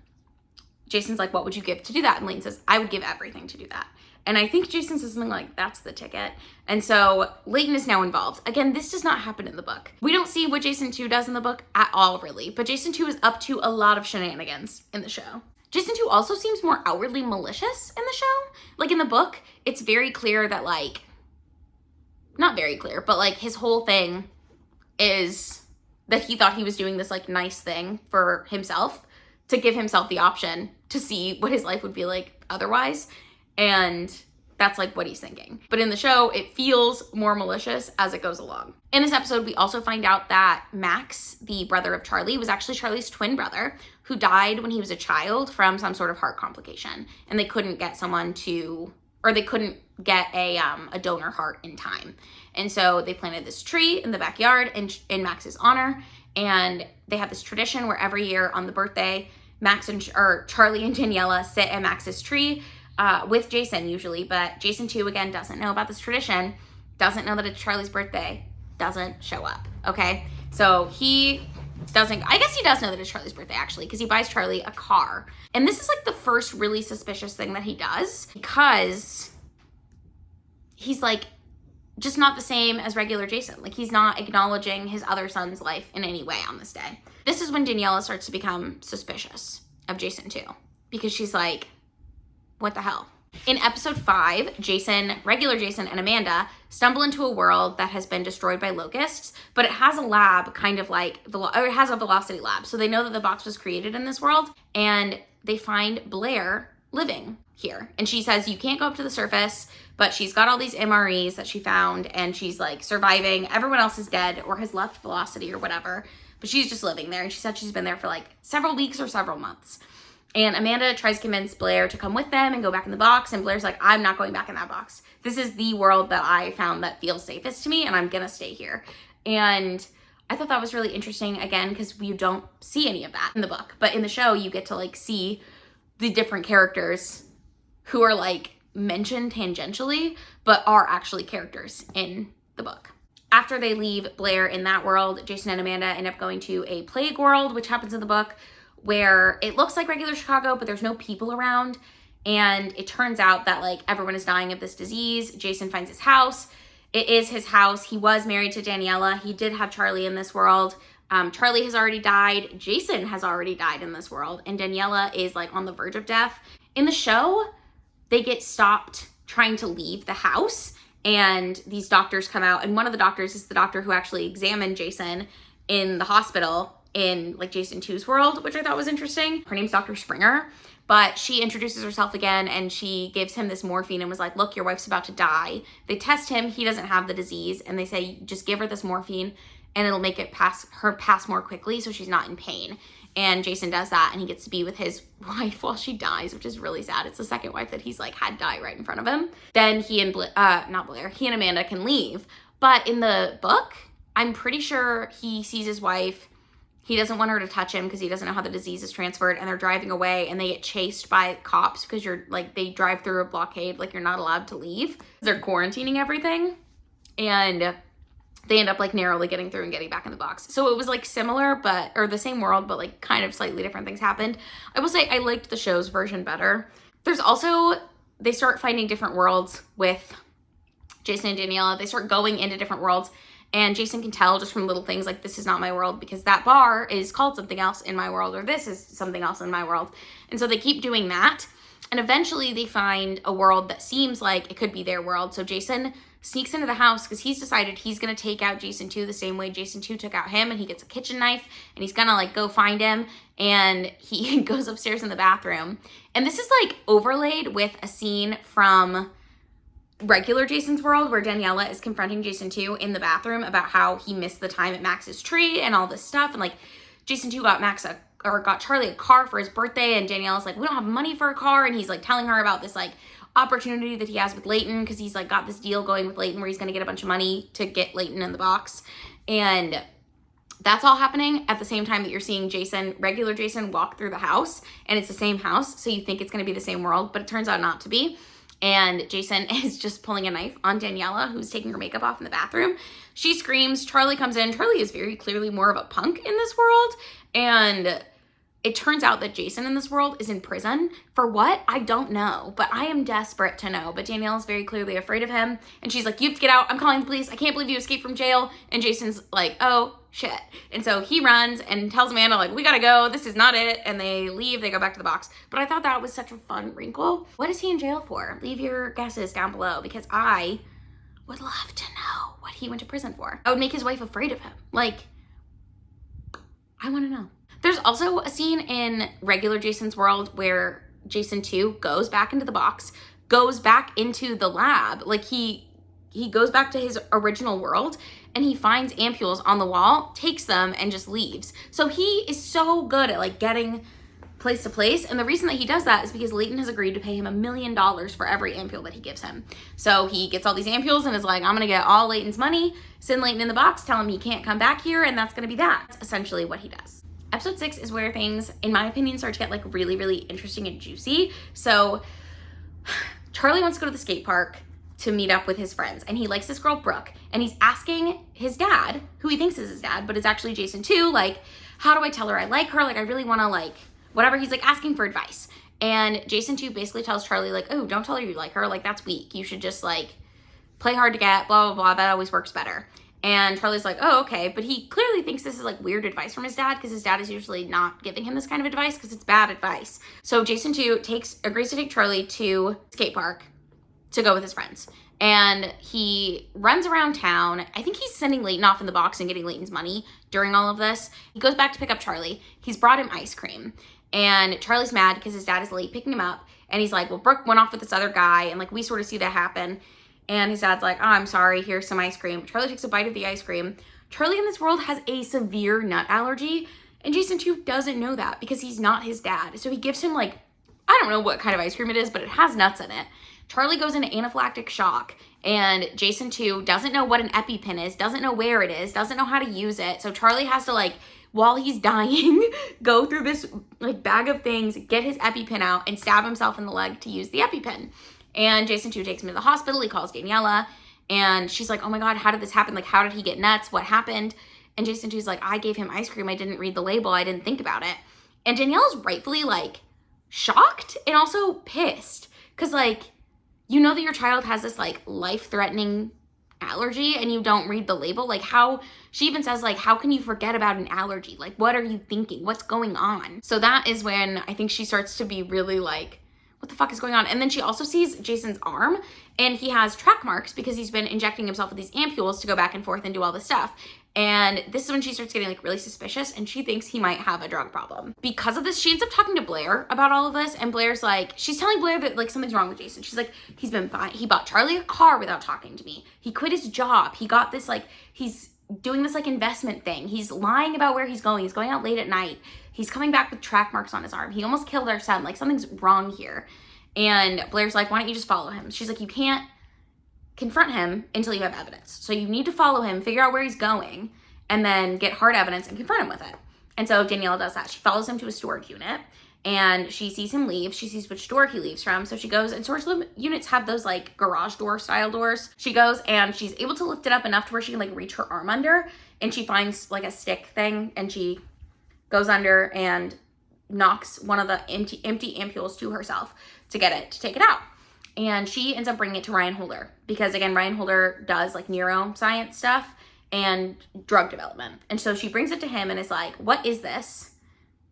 S1: Jason's like, what would you give to do that? And Layton says, I would give everything to do that. And I think Jason says something like, that's the ticket. And so Layton is now involved. Again, this does not happen in the book. We don't see what Jason 2 does in the book at all, really. But Jason 2 is up to a lot of shenanigans in the show. Jason 2 also seems more outwardly malicious in the show. Like in the book, it's very clear that like, not very clear, but like his whole thing is that he thought he was doing this like nice thing for himself to give himself the option to see what his life would be like otherwise. And that's like what he's thinking. But in the show, it feels more malicious as it goes along. In this episode, we also find out that Max, the brother of Charlie, was actually Charlie's twin brother who died when he was a child from some sort of heart complication. And they couldn't get they couldn't get a donor heart in time. And so they planted this tree in the backyard in Max's honor. And they have this tradition where every year on the birthday, Charlie and Daniela sit at Max's tree with Jason usually, but Jason 2, again, doesn't know about this tradition, doesn't know that it's Charlie's birthday, doesn't show up, okay? So he doesn't, I guess he does know that it's Charlie's birthday, actually, because he buys Charlie a car. And this is like the first really suspicious thing that he does, because he's like just not the same as regular Jason. Like, he's not acknowledging his other son's life in any way on this day. This is when Daniela starts to become suspicious of Jason 2, because she's like, what the hell? In episode 5, regular Jason and Amanda stumble into a world that has been destroyed by locusts, but it has a lab kind of like, it has a velocity lab. So they know that the box was created in this world, and they find Blair living here. And she says, you can't go up to the surface, but she's got all these MREs that she found, and she's like surviving. Everyone else is dead or has left velocity or whatever, but she's just living there. And she said she's been there for like several weeks or several months. And Amanda tries to convince Blair to come with them and go back in the box. And Blair's like, I'm not going back in that box. This is the world that I found that feels safest to me, and I'm gonna stay here. And I thought that was really interesting, again, because we don't see any of that in the book. But in the show, you get to like see the different characters who are like mentioned tangentially, but are actually characters in the book. After they leave Blair in that world, Jason and Amanda end up going to a plague world, which happens in the book, where it looks like regular Chicago, but there's no people around. And it turns out that like everyone is dying of this disease. Jason finds his house. It is his house. He was married to Daniela. He did have Charlie in this world. Charlie has already died. Jason has already died in this world. And Daniela is like on the verge of death. In the show, they get stopped trying to leave the house. And these doctors come out. And one of the doctors is the doctor who actually examined Jason in the hospital in like Jason 2's world, which I thought was interesting. Her name's Dr. Springer, but she introduces herself again, and she gives him this morphine and was like, look, your wife's about to die. They test him, he doesn't have the disease, and they say, just give her this morphine and it'll make it pass more quickly so she's not in pain. And Jason does that, and he gets to be with his wife while she dies, which is really sad. It's the second wife that he's like had die right in front of him. Then he and he and Amanda can leave. But in the book, I'm pretty sure he sees his wife. He doesn't want her to touch him because he doesn't know how the disease is transferred, and they're driving away, and they get chased by cops because they drive through a blockade, like you're not allowed to leave. They're quarantining everything, and they end up like narrowly getting through and getting back in the box. So it was like similar, or the same world, but like kind of slightly different things happened. I will say I liked the show's version better. There's also, they start finding different worlds with Jason and Daniela. They start going into different worlds, And Jason can tell just from little things like, this is not my world because that bar is called something else in my world, or this is something else in my world. And so they keep doing that. And eventually they find a world that seems like it could be their world. So Jason sneaks into the house because he's decided he's going to take out Jason 2 the same way Jason 2 took out him, and he gets a kitchen knife and he's going to like go find him, and he goes upstairs in the bathroom. And this is like overlaid with a scene from regular Jason's world where Daniela is confronting Jason 2 in the bathroom about how he missed the time at Max's tree and all this stuff. And like Jason 2 got got Charlie a car for his birthday, and Daniela's like, we don't have money for a car. And he's like telling her about this like opportunity that he has with Leighton, because he's like got this deal going with Leighton where he's going to get a bunch of money to get Leighton in the box. And that's all happening at the same time that you're seeing regular Jason walk through the house, and it's the same house. So you think it's going to be the same world, but it turns out not to be. And Jason is just pulling a knife on Daniela, who's taking her makeup off in the bathroom. She screams. Charlie comes in. Charlie is very clearly more of a punk in this world. And it turns out that Jason in this world is in prison. For what? I don't know, but I am desperate to know. But Danielle is very clearly afraid of him. And she's like, you have to get out. I'm calling the police. I can't believe you escaped from jail. And Jason's like, oh, shit. And so he runs and tells Amanda, like, we gotta go. This is not it. And they leave. They go back to the box. But I thought that was such a fun wrinkle. What is he in jail for? Leave your guesses down below, because I would love to know what he went to prison for. I would make his wife afraid of him. Like, I want to know. There's also a scene in regular Jason's world where Jason 2 goes back into the box, goes back into the lab. Like he goes back to his original world, and he finds ampules on the wall, takes them, and just leaves. So he is so good at like getting place to place. And the reason that he does that is because Leighton has agreed to pay him $1 million for every ampule that he gives him. So he gets all these ampules and is like, I'm gonna get all Leighton's money, send Leighton in the box, tell him he can't come back here, and that's gonna be that. That's essentially what he does. Episode 6 is where things, in my opinion, start to get like really, really interesting and juicy. So Charlie wants to go to the skate park to meet up with his friends, and he likes this girl, Brooke, and he's asking his dad, who he thinks is his dad, but it's actually Jason 2, like, how do I tell her I like her? Like, I really want to, like, whatever. He's like asking for advice. And Jason 2 basically tells Charlie, like, oh, don't tell her you like her. Like, that's weak. You should just, like, play hard to get, blah, blah, blah. That always works better. And Charlie's like, oh, okay. But he clearly thinks this is like weird advice from his dad, because his dad is usually not giving him this kind of advice because it's bad advice. So Jason 2 agrees to take Charlie to skate park to go with his friends. And he runs around town. I think he's sending Leighton off in the box and getting Leighton's money during all of this. He goes back to pick up Charlie. He's brought him ice cream. And Charlie's mad because his dad is late picking him up. And he's like, well, Brooke went off with this other guy. And like, we sort of see that happen. And his dad's like, oh, I'm sorry, here's some ice cream. Charlie takes a bite of the ice cream. Charlie in this world has a severe nut allergy, and Jason 2 doesn't know that because he's not his dad. So he gives him like, I don't know what kind of ice cream it is, but it has nuts in it. Charlie goes into anaphylactic shock, and Jason 2 doesn't know what an EpiPen is, doesn't know where it is, doesn't know how to use it. So Charlie has to, like, while he's dying, go through this like bag of things, get his EpiPen out, and stab himself in the leg to use the EpiPen. And Jason 2 takes him to the hospital. He calls Daniela, and she's like, oh my God, how did this happen? Like, how did he get nuts? What happened? And Jason 2's like, I gave him ice cream. I didn't read the label. I didn't think about it. And Daniela's rightfully like shocked and also pissed, because like, you know that your child has this like life-threatening allergy and you don't read the label. Like, how, she even says like, how can you forget about an allergy? Like, what are you thinking? What's going on? So that is when I think she starts to be really like, what the fuck is going on? And then she also sees Jason's arm, and he has track marks because he's been injecting himself with these ampules to go back and forth and do all this stuff. And this is when she starts getting like really suspicious, and she thinks he might have a drug problem. Because of this, she ends up talking to Blair about all of this, and Blair's like, she's telling Blair that like something's wrong with Jason. She's like, he bought Charlie a car without talking to me. He quit his job. He got this like, he's doing this like investment thing. He's lying about where he's going. He's going out late at night. He's coming back with track marks on his arm. He almost killed our son. Like, something's wrong here. And Blair's like, why don't you just follow him? She's like, you can't confront him until you have evidence. So you need to follow him, figure out where he's going, and then get hard evidence and confront him with it. And so Daniela does that. She follows him to a storage unit, and she sees him leave. She sees which door he leaves from. So she goes, and storage units have those like garage door style doors. She goes and she's able to lift it up enough to where she can like reach her arm under, and she finds like a stick thing, and she goes under and knocks one of the empty ampules to herself to take it out. And she ends up bringing it to Ryan Holder, because again, Ryan Holder does like neuroscience stuff, and drug development. And so she brings it to him and is like, what is this?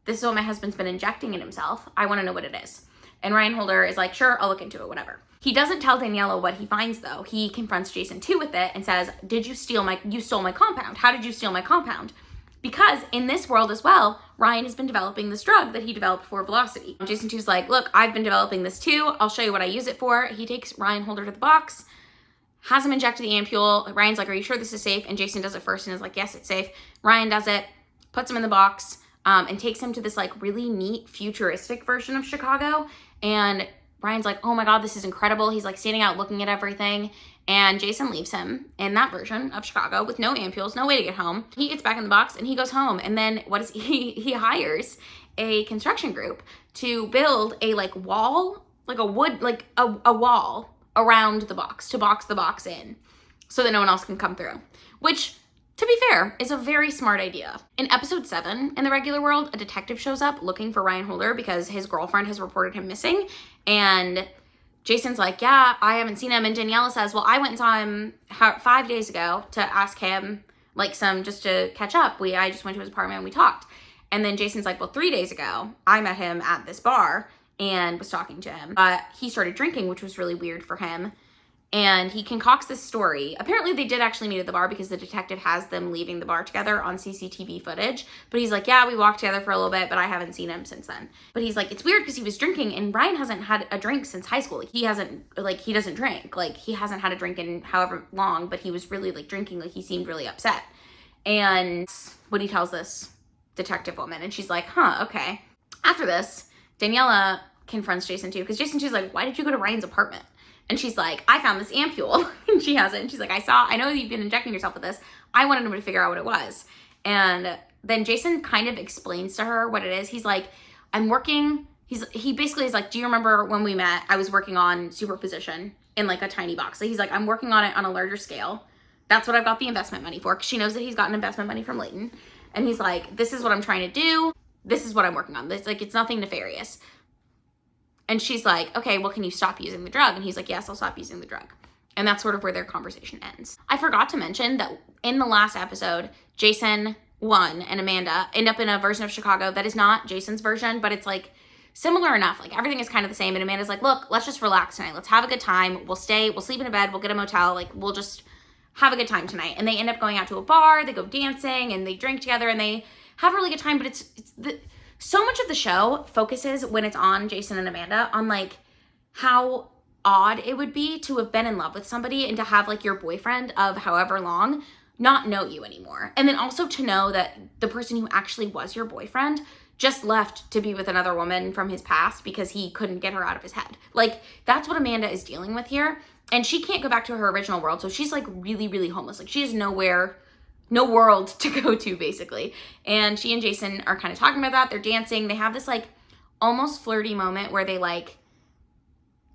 S1: This is what my husband's been injecting in himself. I want to know what it is. And Ryan Holder is like, sure, I'll look into it, whatever. He doesn't tell Daniela what he finds though. He confronts Jason too with it and says, you stole my compound. How did you steal my compound? Because in this world as well, Ryan has been developing this drug that he developed for Velocity. Jason 2's like, look, I've been developing this too. I'll show you what I use it for. He takes Ryan Holder to the box, has him inject the ampule. Ryan's like, are you sure this is safe? And Jason does it first and is like, yes, it's safe. Ryan does it, puts him in the box, and takes him to this like really neat futuristic version of Chicago. And Ryan's like, oh my God, this is incredible. He's like standing out looking at everything. And Jason leaves him in that version of Chicago with no ampules, no way to get home. He gets back in the box and he goes home. And then he hires a construction group to build a like wall, like a wood, like a wall around the box to box the box in so that no one else can come through, which, to be fair, is a very smart idea. In episode 7, in the regular world, a detective shows up looking for Ryan Holder because his girlfriend has reported him missing. And Jason's like, yeah, I haven't seen him. And Daniela says, well, I went and saw him 5 days ago to ask him like just to catch up. I just went to his apartment and we talked. And then Jason's like, well, 3 days ago, I met him at this bar and was talking to him. He started drinking, which was really weird for him. And he concocts this story. Apparently they did actually meet at the bar because the detective has them leaving the bar together on CCTV footage. But he's like, yeah, we walked together for a little bit, but I haven't seen him since then. But he's like, it's weird because he was drinking and Ryan hasn't had a drink since high school. Like he doesn't drink. Like he hasn't had a drink in however long, but he was really like drinking. Like he seemed really upset. And what he tells this detective woman, and she's like, huh, okay. After this, Daniela confronts Jason too, because Jason 2's like, why did you go to Ryan's apartment? And she's like, I found this ampule. And she has it. And she's like, I know you've been injecting yourself with this. I wanted him to figure out what it was. And then Jason kind of explains to her what it is. He's like, he basically is like, do you remember when we met? I was working on superposition in like a tiny box. So he's like, I'm working on it on a larger scale. That's what I've got the investment money for. Because she knows that he's gotten investment money from Leighton. And he's like, this is what I'm trying to do. This is what I'm working on. It's nothing nefarious. And she's like, okay, well, can you stop using the drug? And he's like, yes, I'll stop using the drug. And that's sort of where their conversation ends. I forgot to mention that in the last episode, Jason 1 and Amanda end up in a version of Chicago that is not Jason's version, but it's like similar enough. Like everything is kind of the same. And Amanda's like, look, let's just relax tonight. Let's have a good time. We'll sleep in a bed. We'll get a motel. Like we'll just have a good time tonight. And they end up going out to a bar. They go dancing and they drink together and they have a really good time. But so much of the show focuses when it's on Jason and Amanda on like how odd it would be to have been in love with somebody and to have like your boyfriend of however long not know you anymore. And then also to know that the person who actually was your boyfriend just left to be with another woman from his past because he couldn't get her out of his head. Like that's what Amanda is dealing with here. And she can't go back to her original world. So she's like really, really homeless. Like she has no world to go to basically. And she and Jason are kind of talking about that. They're dancing. They have this like almost flirty moment where they like,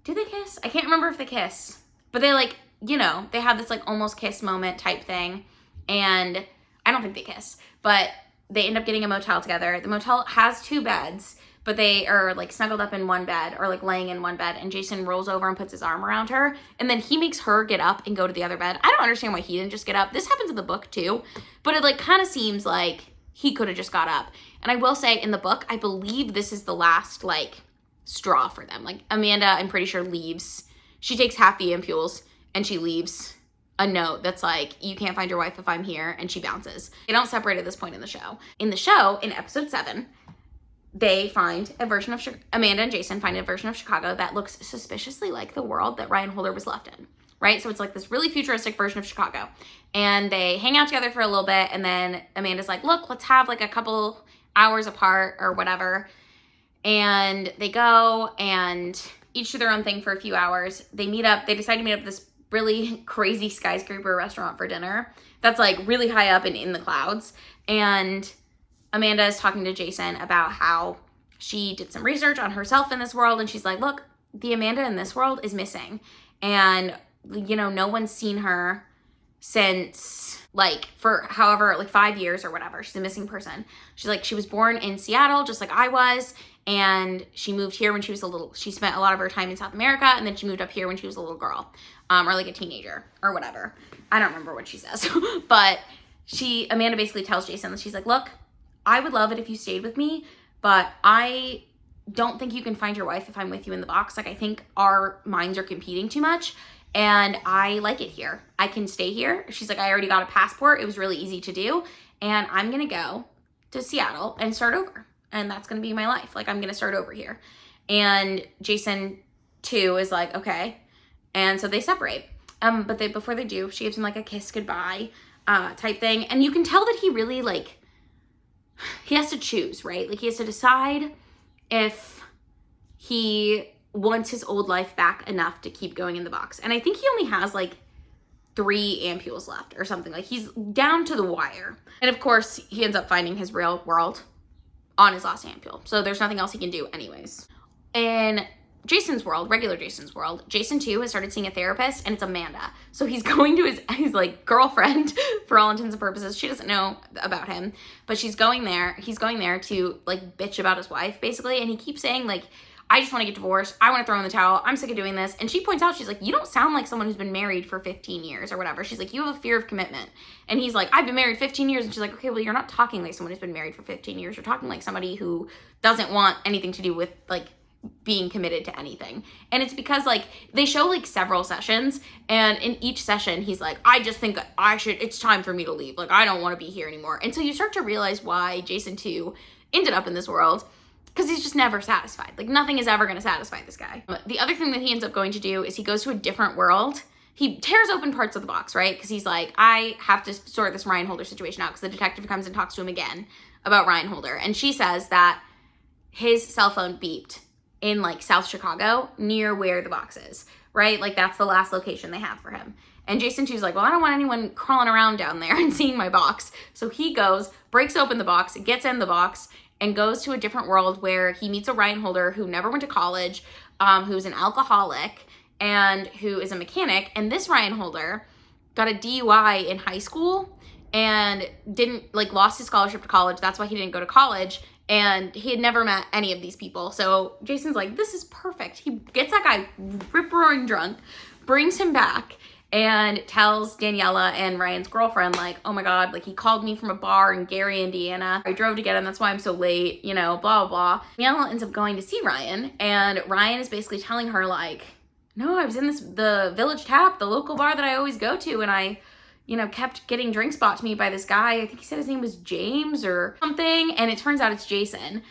S1: do they kiss? I can't remember if they kiss, but they like, they have this like almost kiss moment type thing. And I don't think they kiss, but they end up getting a motel together. The motel has 2 beds, but they are like snuggled up in one bed or like laying in one bed, and Jason rolls over and puts his arm around her, and then he makes her get up and go to the other bed. I don't understand why he didn't just get up. This happens in the book too, but it like kind of seems like he could have just got up. And I will say in the book, I believe this is the last like straw for them. Like Amanda, I'm pretty sure leaves. She takes half the ampules and she leaves a note that's like, you can't find your wife if I'm here, and she bounces. They don't separate at this point in the show. In the show, in episode 7, they find a version of Amanda and Jason find a version of Chicago that looks suspiciously like the world that Ryan Holder was left in, right? So it's like this really futuristic version of Chicago. And they hang out together for a little bit, and then Amanda's like, look, let's have like a couple hours apart or whatever. And they go and each do their own thing for a few hours. They meet up. They decide to meet up at this really crazy skyscraper restaurant for dinner that's like really high up and in the clouds. And Amanda is talking to Jason about how she did some research on herself in this world. And she's like, look, the Amanda in this world is missing. And, no one's seen her since like for however, like 5 years or whatever. She's a missing person. She's like, she was born in Seattle, just like I was. And she moved here when she was she spent a lot of her time in South America, and then she moved up here when she was a little girl, or like a teenager or whatever. I don't remember what she says, but Amanda basically tells Jason that she's like, look, I would love it if you stayed with me, but I don't think you can find your wife if I'm with you in the box. Like, I think our minds are competing too much, and I like it here. I can stay here. She's like, I already got a passport. It was really easy to do, and I'm gonna go to Seattle and start over, and that's gonna be my life. Like, I'm gonna start over here. And Jason too is like, okay, and so they separate. But before they do, she gives him like a kiss goodbye type thing, and you can tell that he really, like, he has to choose, right? Like, he has to decide if he wants his old life back enough to keep going in the box. And I think he only has like 3 ampules left or something. Like, he's down to the wire. And of course, he ends up finding his real world on his last ampule. So there's nothing else he can do anyways. In Jason's world, regular Jason's world, Jason too has started seeing a therapist, and it's Amanda. So he's going to his like girlfriend for all intents and purposes. She doesn't know about him, but he's going there to like bitch about his wife basically. And he keeps saying like, I just want to get divorced. I want to throw in the towel. I'm sick of doing this. And she points out, she's like, you don't sound like someone who's been married for 15 years or whatever. She's like, you have a fear of commitment. And he's like, I've been married 15 years. And she's like, okay, well, you're not talking like someone who's been married for 15 years. You're talking like somebody who doesn't want anything to do with like being committed to anything. And it's because like they show like several sessions, and in each session he's like, I just think it's time for me to leave. Like, I don't want to be here anymore. And so you start to realize why Jason too ended up in this world, because he's just never satisfied. Like, nothing is ever going to satisfy this guy. The other thing that he ends up going to do is he goes to a different world. He tears open parts of the box, right? Because he's like, I have to sort this Ryan Holder situation out, because the detective comes and talks to him again about Ryan Holder. And she says that his cell phone beeped in like South Chicago near where the box is, right? Like, that's the last location they have for him. And Jason too's like, well, I don't want anyone crawling around down there and seeing my box. So he goes, breaks open the box, gets in the box, and goes to a different world where he meets a Ryan Holder who never went to college, who's an alcoholic, and who is a mechanic. And this Ryan Holder got a DUI in high school and lost his scholarship to college. That's why he didn't go to college. And he had never met any of these people. So Jason's like, this is perfect. He gets that guy rip-roaring drunk, brings him back, and tells Daniela and Ryan's girlfriend, like, oh my God, like, he called me from a bar in Gary, Indiana. I drove to get him. That's why I'm so late, you know, blah, blah, blah. Daniela ends up going to see Ryan, and Ryan is basically telling her, like, no, I was in the Village Tap, the local bar that I always go to, and I, you know, kept getting drinks bought to me by this guy. I think he said his name was James or something. And it turns out it's Jason.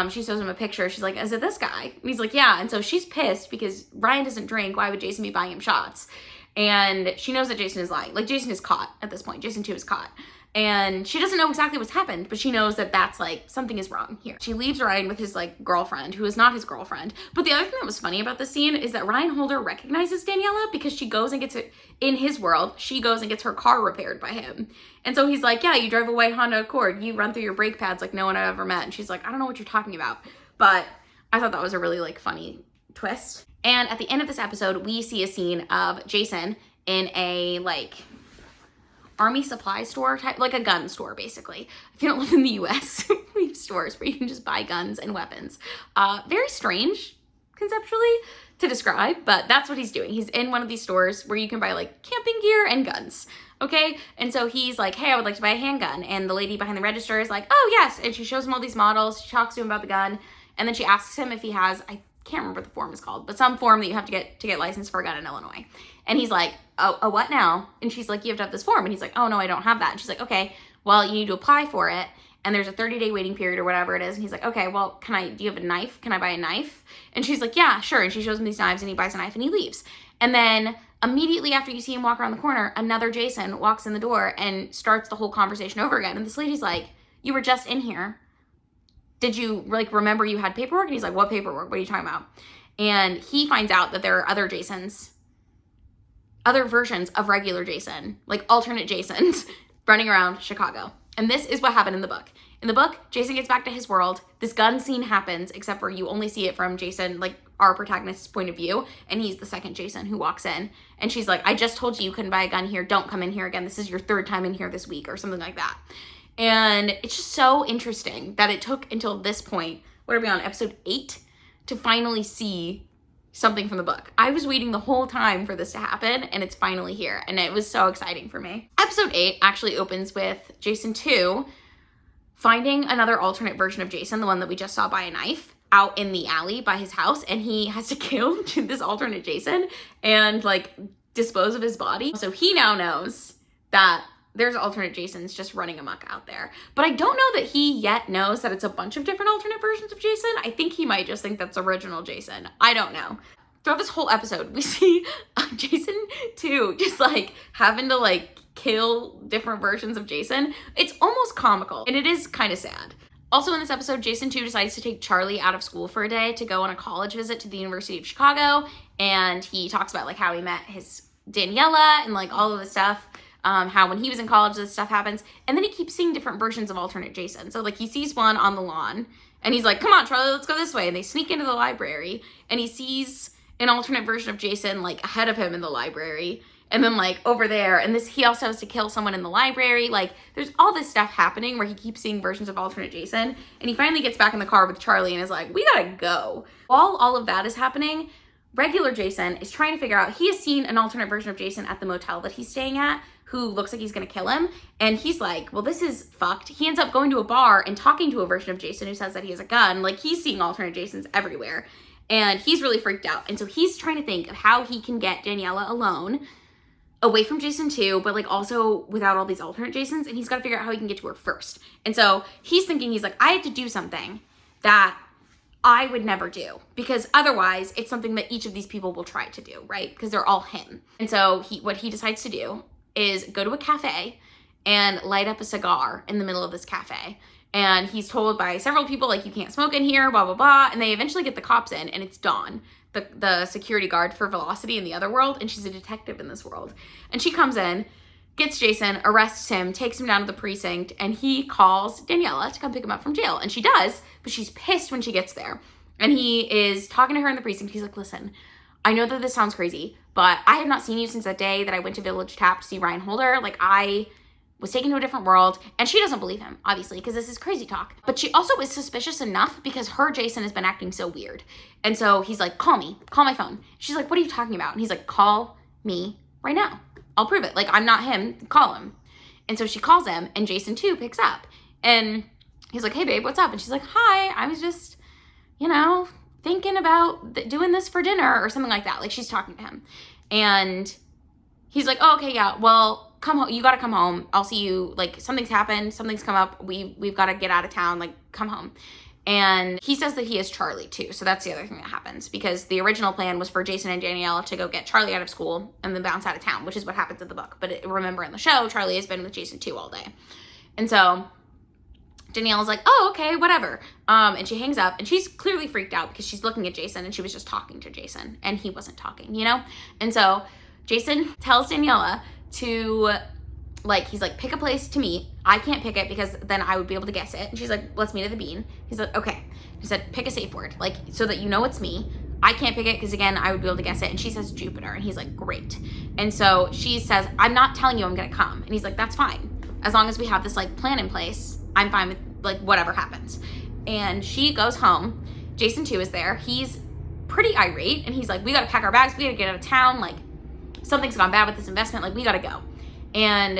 S1: She shows him a picture. She's like, is it this guy? And he's like, yeah. And so she's pissed because Ryan doesn't drink. Why would Jason be buying him shots? And she knows that Jason is lying. Like, Jason is caught at this point. Jason too is caught. And she doesn't know exactly what's happened, but she knows that that's like, something is wrong here. She leaves Ryan with his like girlfriend, who is not his girlfriend. But the other thing that was funny about this scene is that Ryan Holder recognizes Daniela because she goes and gets it in his world. She goes and gets her car repaired by him. And so he's like, yeah, you drive a white Honda Accord. You run through your brake pads like no one I've ever met. And she's like, I don't know what you're talking about. But I thought that was a really like funny twist. And at the end of this episode, we see a scene of Jason in a like army supply store type, like a gun store basically. If you don't live in the US, we have stores where you can just buy guns and weapons. Very strange conceptually to describe, but that's what he's doing. He's in one of these stores where you can buy like camping gear and guns, okay? And so he's like, hey, I would like to buy a handgun. And the lady behind the register is like, oh yes. And she shows him all these models. She talks to him about the gun. And then she asks him if he has, I can't remember what the form is called, but some form that you have to get licensed for a gun in Illinois. And he's like, oh, what now? And she's like, you have to have this form. And he's like, oh no, I don't have that. And she's like, okay, well, you need to apply for it. And there's a 30-day waiting period or whatever it is. And he's like, okay, well, do you have a knife? Can I buy a knife? And she's like, yeah, sure. And she shows him these knives and he buys a knife and he leaves. And then immediately after you see him walk around the corner, another Jason walks in the door and starts the whole conversation over again. And this lady's like, you were just in here. Did you like remember you had paperwork? And he's like, what paperwork? What are you talking about? And he finds out that there are other Jasons, other versions of regular Jason, like alternate Jasons running around Chicago. And this is what happened in the book. In the book, Jason gets back to his world. This gun scene happens, except for you only see it from Jason, like our protagonist's point of view. And he's the second Jason who walks in. And she's like, I just told you couldn't buy a gun here. Don't come in here again. This is your 3rd time in here this week or something like that. And it's just so interesting that it took until this point what are we on, episode 8, to finally see something from the book. I was waiting the whole time for this to happen, and it's finally here, and it was so exciting for me. Episode 8 actually opens with Jason 2 finding another alternate version of Jason, the one that we just saw by a knife, out in the alley by his house, and he has to kill this alternate Jason and like dispose of his body. So he now knows that there's alternate Jasons just running amok out there. But I don't know that he yet knows that it's a bunch of different alternate versions of Jason. I think he might just think that's original Jason. I don't know. Throughout this whole episode, we see Jason 2 just like having to like kill different versions of Jason. It's almost comical, and it is kind of sad. Also in this episode, Jason 2 decides to take Charlie out of school for a day to go on a college visit to the University of Chicago, and he talks about like how he met his Daniela and like all of the stuff. How when he was in college, this stuff happens. And then he keeps seeing different versions of alternate Jason. So like he sees one on the lawn and he's like, come on, Charlie, let's go this way. And they sneak into the library and he sees an alternate version of Jason like ahead of him in the library. And then like over there, and he also has to kill someone in the library. Like there's all this stuff happening where he keeps seeing versions of alternate Jason. And he finally gets back in the car with Charlie and is like, we gotta go. While all of that is happening, regular Jason is trying to figure out, he has seen an alternate version of Jason at the motel that he's staying at, who looks like he's gonna kill him. And he's like, well, this is fucked. He ends up going to a bar and talking to a version of Jason who says that he has a gun. Like he's seeing alternate Jasons everywhere. And he's really freaked out. And so he's trying to think of how he can get Daniela alone, away from Jason 2, but like also without all these alternate Jasons. And he's gotta figure out how he can get to her first. And so he's thinking, he's like, I have to do something that I would never do, because otherwise it's something that each of these people will try to do, right? Because they're all him. And so what he decides to do is go to a cafe and light up a cigar in the middle of this cafe. And he's told by several people, like, you can't smoke in here, blah, blah, blah. And they eventually get the cops in, and it's Dawn, the security guard for Velocity in the other world, and she's a detective in this world. And she comes in, gets Jason, arrests him, takes him down to the precinct, and he calls Daniela to come pick him up from jail. And she does, but she's pissed when she gets there. And he is talking to her in the precinct. He's like, listen, I know that this sounds crazy, but I have not seen you since that day that I went to Village Tap to see Ryan Holder. Like, I was taken to a different world. And she doesn't believe him, obviously, because this is crazy talk. But she also is suspicious enough because her Jason has been acting so weird. And so he's like, call me, call my phone. She's like, what are you talking about? And he's like, call me right now. I'll prove it. Like, I'm not him. Call him. And so she calls him, and Jason 2 picks up. And he's like, hey, babe, what's up? And she's like, hi, I was just, thinking about doing this for dinner or something like that. Like, she's talking to him. And he's like, oh, okay, yeah, well, come home. You got to come home. I'll see you. Like, something's happened. Something's come up. We've got to get out of town. Like, come home. And he says that he has Charlie too. So that's the other thing that happens, because the original plan was for Jason and Danielle to go get Charlie out of school and then bounce out of town, which is what happens in the book. But remember, in the show, Charlie has been with Jason 2 all day. And so Danielle's like, oh, okay, whatever. And she hangs up, and she's clearly freaked out because she's looking at Jason and she was just talking to Jason and he wasn't talking, And so Jason tells Daniela to, he's like, pick a place to meet. I can't pick it because then I would be able to guess it. And she's like, let's meet at the Bean. He's like, okay. He said, pick a safe word, so that you know it's me. I can't pick it because, again, I would be able to guess it. And she says Jupiter. And he's like, great. And so she says, I'm not telling you I'm going to come. And he's like, that's fine. As long as we have this, plan in place, I'm fine with, whatever happens. And she goes home. Jason 2 is there. He's pretty irate. And he's like, we got to pack our bags. We got to get out of town. Something's gone bad with this investment. We got to go. And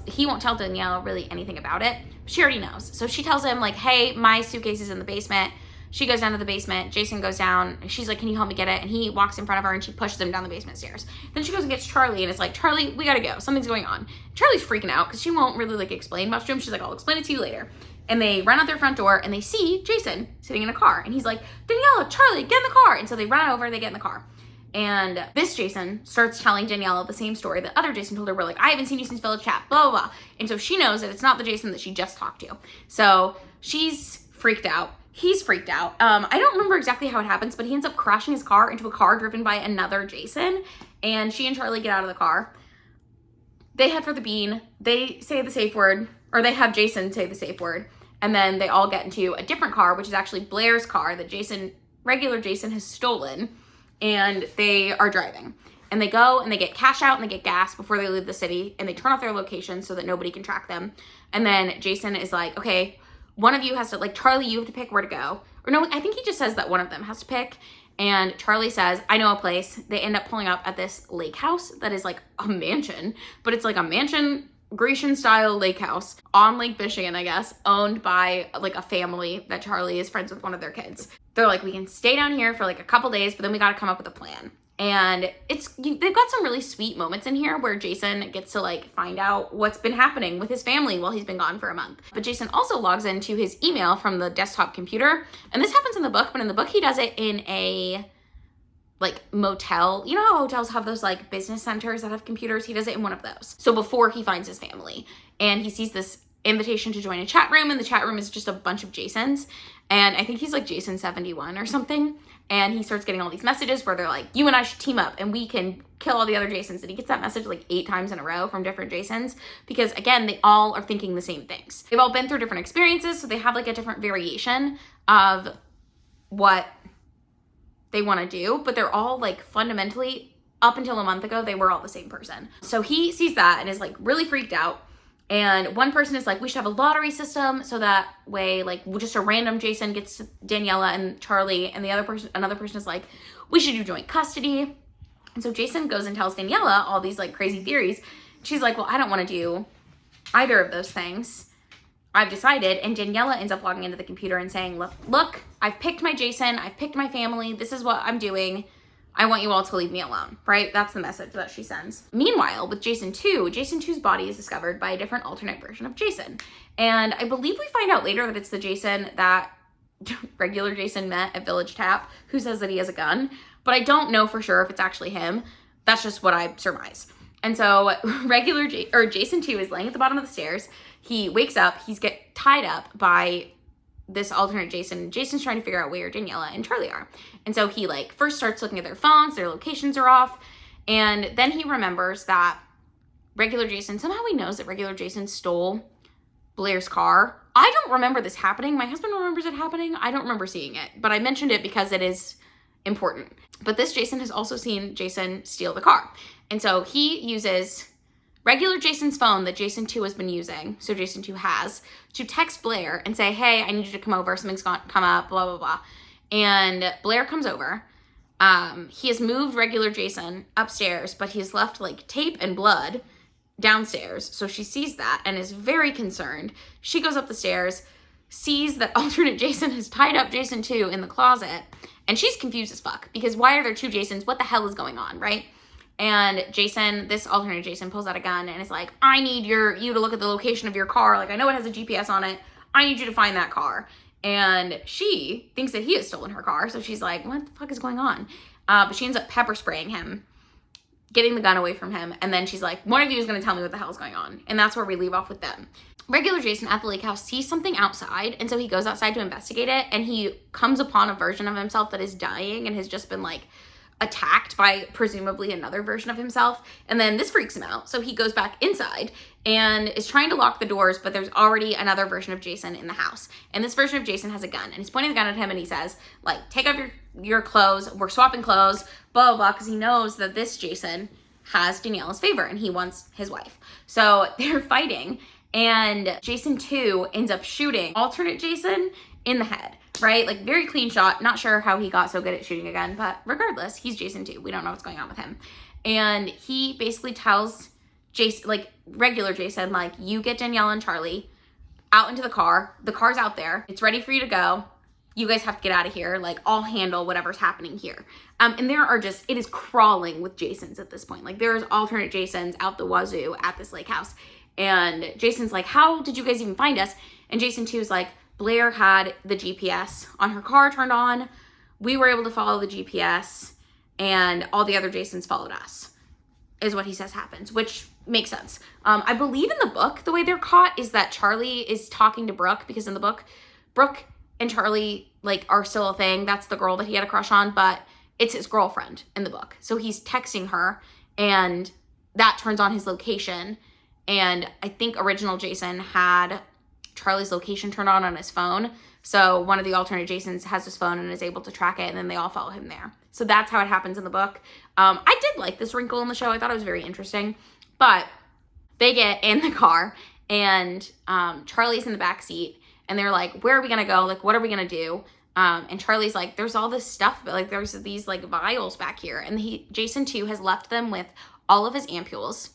S1: he won't tell Danielle really anything about it. She already knows. So she tells him, hey, my suitcase is in the basement. She goes down to the basement. Jason goes down. She's like, can you help me get it? And he walks in front of her and she pushes him down the basement stairs. Then she goes and gets Charlie and it's like, Charlie, we gotta go. Something's going on. Charlie's freaking out because she won't really explain much to him. She's like, I'll explain it to you later. And they run out their front door and they see Jason sitting in a car. And he's like, Daniela, Charlie, get in the car. And so they run over, they get in the car. And this Jason starts telling Daniela the same story that other Jason told her, where I haven't seen you since Village Chat, blah, blah, blah. And so she knows that it's not the Jason that she just talked to. So she's freaked out. He's freaked out. I don't remember exactly how it happens, but he ends up crashing his car into a car driven by another Jason. And she and Charlie get out of the car. They head for the Bean. They say the safe word, or they have Jason say the safe word. And then they all get into a different car, which is actually Blair's car that regular Jason has stolen. And they are driving. And they go and they get cash out and they get gas before they leave the city. And they turn off their location so that nobody can track them. And then Jason is like, okay, one of you has to, Charlie, you have to pick where to go. or no, I think he just says that one of them has to pick. And Charlie says, I know a place. They end up pulling up at this lake house that is like a mansion, but it's like a mansion, Grecian style lake house on Lake Michigan, I guess, owned by like a family that Charlie is friends with one of their kids. They're like, we can stay down here for like a couple days, but then we got to come up with a plan. And they've got some really sweet moments in here where Jason gets to like find out what's been happening with his family while he's been gone for a month. But Jason also logs into his email from the desktop computer. And this happens in the book, but in the book he does it in a like motel. You know how hotels have those like business centers that have computers? He does it in one of those. So before he finds his family, and he sees this invitation to join a chat room, and the chat room is just a bunch of Jasons. And I think he's like Jason 71 or something. And he starts getting all these messages where they're like, you and I should team up and we can kill all the other Jasons. And he gets that message like 8 times in a row from different Jasons because, again, they all are thinking the same things. They've all been through different experiences, so they have like a different variation of what they want to do, but they're all like fundamentally, up until a month ago, they were all the same person. So he sees that and is like really freaked out. And one person is like, we should have a lottery system so that way, like, just a random Jason gets Daniela and Charlie, and another person is like, we should do joint custody. And so Jason goes and tells Daniela all these like crazy theories. She's like, well, I don't want to do either of those things. I've decided. And Daniela ends up logging into the computer and saying, look, I've picked my Jason. I've picked my family. This is what I'm doing. I want you all to leave me alone, right? That's the message that she sends. Meanwhile, with Jason 2, Jason 2's body is discovered by a different alternate version of Jason. And I believe we find out later that it's the Jason that regular Jason met at Village Tap, who says that he has a gun. But I don't know for sure if it's actually him. That's just what I surmise. And so Jason 2 is laying at the bottom of the stairs. He wakes up. He's get tied up by this alternate Jason. Jason's trying to figure out where Daniela and Charlie are. And so he like first starts looking at their phones, their locations are off. And then he remembers that regular Jason, somehow he knows that regular Jason stole Blair's car. I don't remember this happening. My husband remembers it happening. I don't remember seeing it, but I mentioned it because it is important. But this Jason has also seen Jason steal the car. And so he uses regular Jason's phone that Jason 2 has been using, so Jason 2 has, to text Blair and say, hey, I need you to come over. Something's come up, blah, blah, blah. And Blair comes over. He has moved regular Jason upstairs, but he's left like tape and blood downstairs. So she sees that and is very concerned. She goes up the stairs, sees that alternate Jason has tied up Jason 2 in the closet, and she's confused as fuck because why are there 2 Jasons? What the hell is going on, right? And Jason, this alternate Jason, pulls out a gun and is like, I need you to look at the location of your car. Like, I know it has a GPS on it. I need you to find that car. And she thinks that he has stolen her car. So she's like, what the fuck is going on? But she ends up pepper spraying him, getting the gun away from him. And then she's like, one of you is going to tell me what the hell is going on. And that's where we leave off with them. Regular Jason at the lake house sees something outside. And so he goes outside to investigate it. And he comes upon a version of himself that is dying and has just been like attacked by presumably another version of himself. And then this freaks him out. So he goes back inside and is trying to lock the doors, but there's already another version of Jason in the house. And this version of Jason has a gun and he's pointing the gun at him and he says, like, take off your clothes. We're swapping clothes, blah, blah, blah. Cause he knows that this Jason has Daniela's favor and he wants his wife. So they're fighting and Jason 2 ends up shooting alternate Jason in the head. Right? Like, very clean shot. Not sure how he got so good at shooting a gun, but regardless, he's Jason 2. We don't know what's going on with him. And he basically tells Jason, like, regular Jason, like, you get Danielle and Charlie out into the car. The car's out there. It's ready for you to go. You guys have to get out of here. Like, I'll handle whatever's happening here. And there are just, it is crawling with Jasons at this point. Like, there's alternate Jasons out the wazoo at this lake house. And Jason's like, how did you guys even find us? And Jason 2 is like, Blair had the GPS on her car turned on. We were able to follow the GPS and all the other Jasons followed us, is what he says happens, which makes sense. I believe in the book, the way they're caught is that Charlie is talking to Brooke, because in the book, Brooke and Charlie like are still a thing. That's the girl that he had a crush on, but it's his girlfriend in the book. So he's texting her and that turns on his location. And I think original Jason had Charlie's location turned on his phone. So one of the alternate Jasons has his phone and is able to track it, and then they all follow him there. So that's how it happens in the book. I did like this wrinkle in the show. I thought it was very interesting. But they get in the car, and Charlie's in the back seat, and they're like, where are we going to go? Like, what are we going to do? And Charlie's like, there's all this stuff, but like there's these like vials back here. And Jason too has left them with all of his ampules.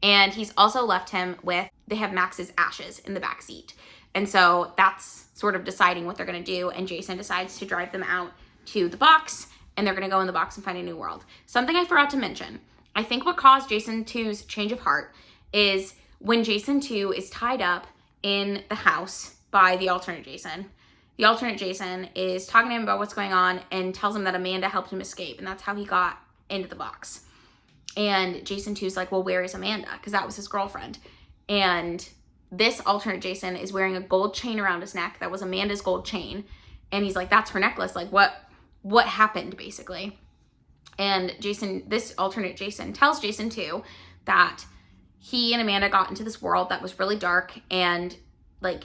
S1: And he's also left him with, they have Max's ashes in the back seat. And so that's sort of deciding what they're going to do. And Jason decides to drive them out to the box, and they're going to go in the box and find a new world. Something I forgot to mention. I think what caused Jason 2's change of heart is when Jason 2 is tied up in the house by the alternate Jason. The alternate Jason is talking to him about what's going on and tells him that Amanda helped him escape, and that's how he got into the box. And Jason 2's like, well, where is Amanda? Because that was his girlfriend. And this alternate Jason is wearing a gold chain around his neck that was Amanda's gold chain. And he's like, that's her necklace. Like, what happened, basically? And this alternate Jason tells Jason 2 that he and Amanda got into this world that was really dark, and like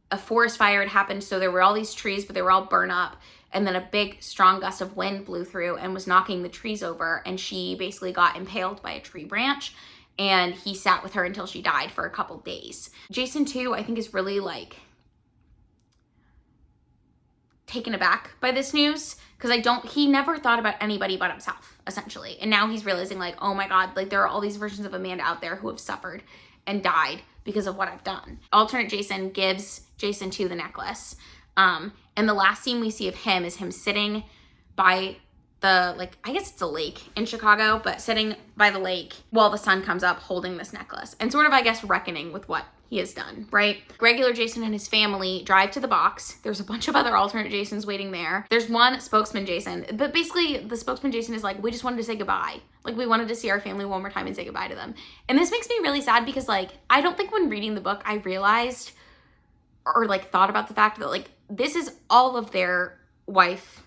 S1: a forest fire had happened. So there were all these trees, but they were all burned up. And then a big, strong gust of wind blew through and was knocking the trees over. And she basically got impaled by a tree branch. And he sat with her until she died for a couple days. Jason 2, I think, is really like taken aback by this news, because he never thought about anybody but himself, essentially. And now he's realizing like, oh my God, like there are all these versions of Amanda out there who have suffered and died because of what I've done. Alternate Jason gives Jason 2 the necklace. And the last scene we see of him is him sitting by the, like, I guess it's a lake in Chicago, but sitting by the lake while the sun comes up holding this necklace and sort of, I guess, reckoning with what he has done, right? Regular Jason and his family drive to the box. There's a bunch of other alternate Jasons waiting there. There's one spokesman Jason, but basically the spokesman Jason is like, we just wanted to say goodbye. Like, we wanted to see our family one more time and say goodbye to them. And this makes me really sad because, like, I don't think when reading the book I realized or like thought about the fact that like this is all of their wife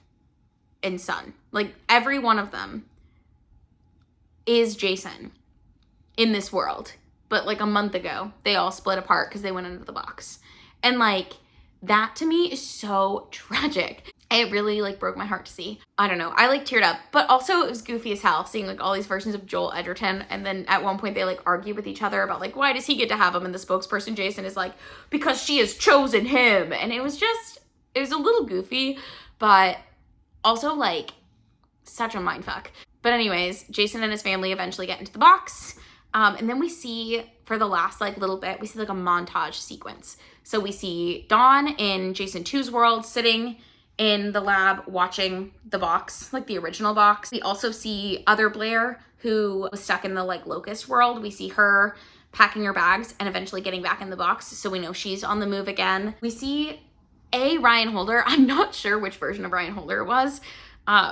S1: and son. Like, every one of them is Jason in this world. But like a month ago, they all split apart because they went into the box. And like, that to me is so tragic. It really like broke my heart to see. I don't know. I like teared up, but also it was goofy as hell seeing like all these versions of Joel Edgerton. And then at one point they like argue with each other about like, why does he get to have him? And the spokesperson Jason is like, because she has chosen him. And it was a little goofy, but also like such a mindfuck. But anyways, Jason and his family eventually get into the box. And then we see, for the last like little bit, we see like a montage sequence. So we see Dawn in Jason 2's world sitting in the lab watching the box, like the original box. We also see other Blair, who was stuck in the like locust world. We see her packing her bags and eventually getting back in the box. So we know she's on the move again. We see Ryan Holder. I'm not sure which version of Ryan Holder it was.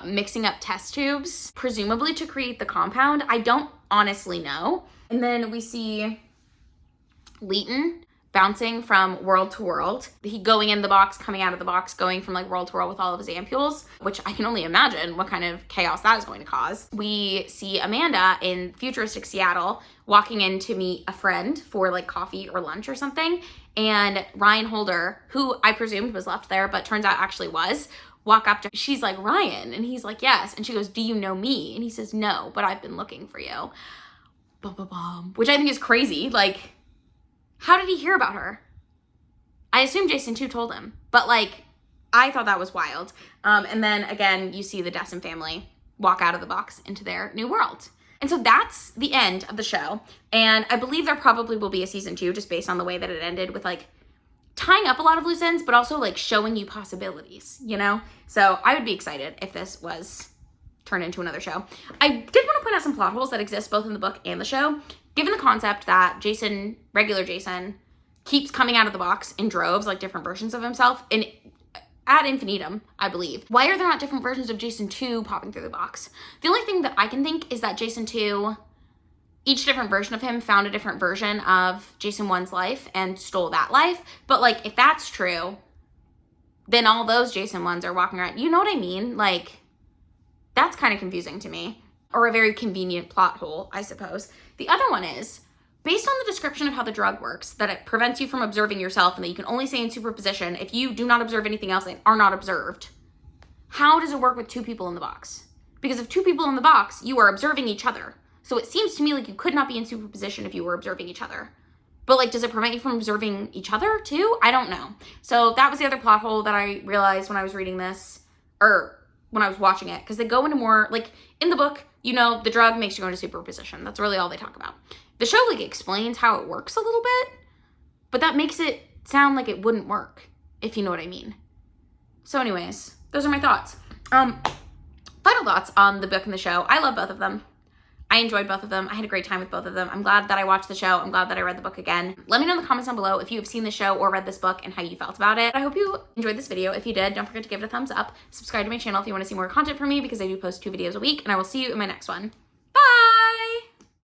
S1: Mixing up test tubes, presumably to create the compound. I don't honestly know. And then we see Leighton bouncing from world to world. He going in the box, coming out of the box, going from like world to world with all of his ampules, which I can only imagine what kind of chaos that is going to cause. We see Amanda in futuristic Seattle walking in to meet a friend for like coffee or lunch or something. And Ryan Holder, who I presumed was left there, but turns out actually was, walk up to her. She's like, Ryan. And he's like, yes. And she goes, do you know me? And he says, no, but I've been looking for you. Which I think is crazy. Like, how did he hear about her? I assume Jason 2 told him, but like, I thought that was wild. And then again, you see the Destin family walk out of the box into their new world. And so that's the end of the show. And I believe there probably will be a season 2 just based on the way that it ended with like tying up a lot of loose ends, but also like showing you possibilities, you know? So I would be excited if this was turned into another show. I did want to point out some plot holes that exist both in the book and the show, given the concept that Jason, regular Jason, keeps coming out of the box in droves, like different versions of himself, and ad infinitum, I believe. Why are there not different versions of Jason 2 popping through the box? The only thing that I can think is that Jason 2, each different version of him found a different version of Jason 1's life and stole that life. But like, if that's true, then all those Jason 1s are walking around. You know what I mean? Like, that's kind of confusing to me. Or a very convenient plot hole, I suppose. The other one is, based on the description of how the drug works, that it prevents you from observing yourself and that you can only stay in superposition if you do not observe anything else and are not observed. How does it work with 2 people in the box? Because if 2 people in the box, you are observing each other. So it seems to me like you could not be in superposition if you were observing each other. But like, does it prevent you from observing each other too? I don't know. So that was the other plot hole that I realized when I was reading this, or when I was watching it, because they go into more, like, in the book, you know, the drug makes you go into superposition. That's really all they talk about. The show, like, explains how it works a little bit, but that makes it sound like it wouldn't work, if you know what I mean. So anyways, those are my thoughts. Final thoughts on the book and the show. I love both of them. I enjoyed both of them. I had a great time with both of them. I'm glad that I watched the show. I'm glad that I read the book again. Let me know in the comments down below if you have seen the show or read this book and how you felt about it. I hope you enjoyed this video. If you did, don't forget to give it a thumbs up. Subscribe to my channel if you want to see more content from me, because I do post 2 videos a week, and I will see you in my next one. Bye!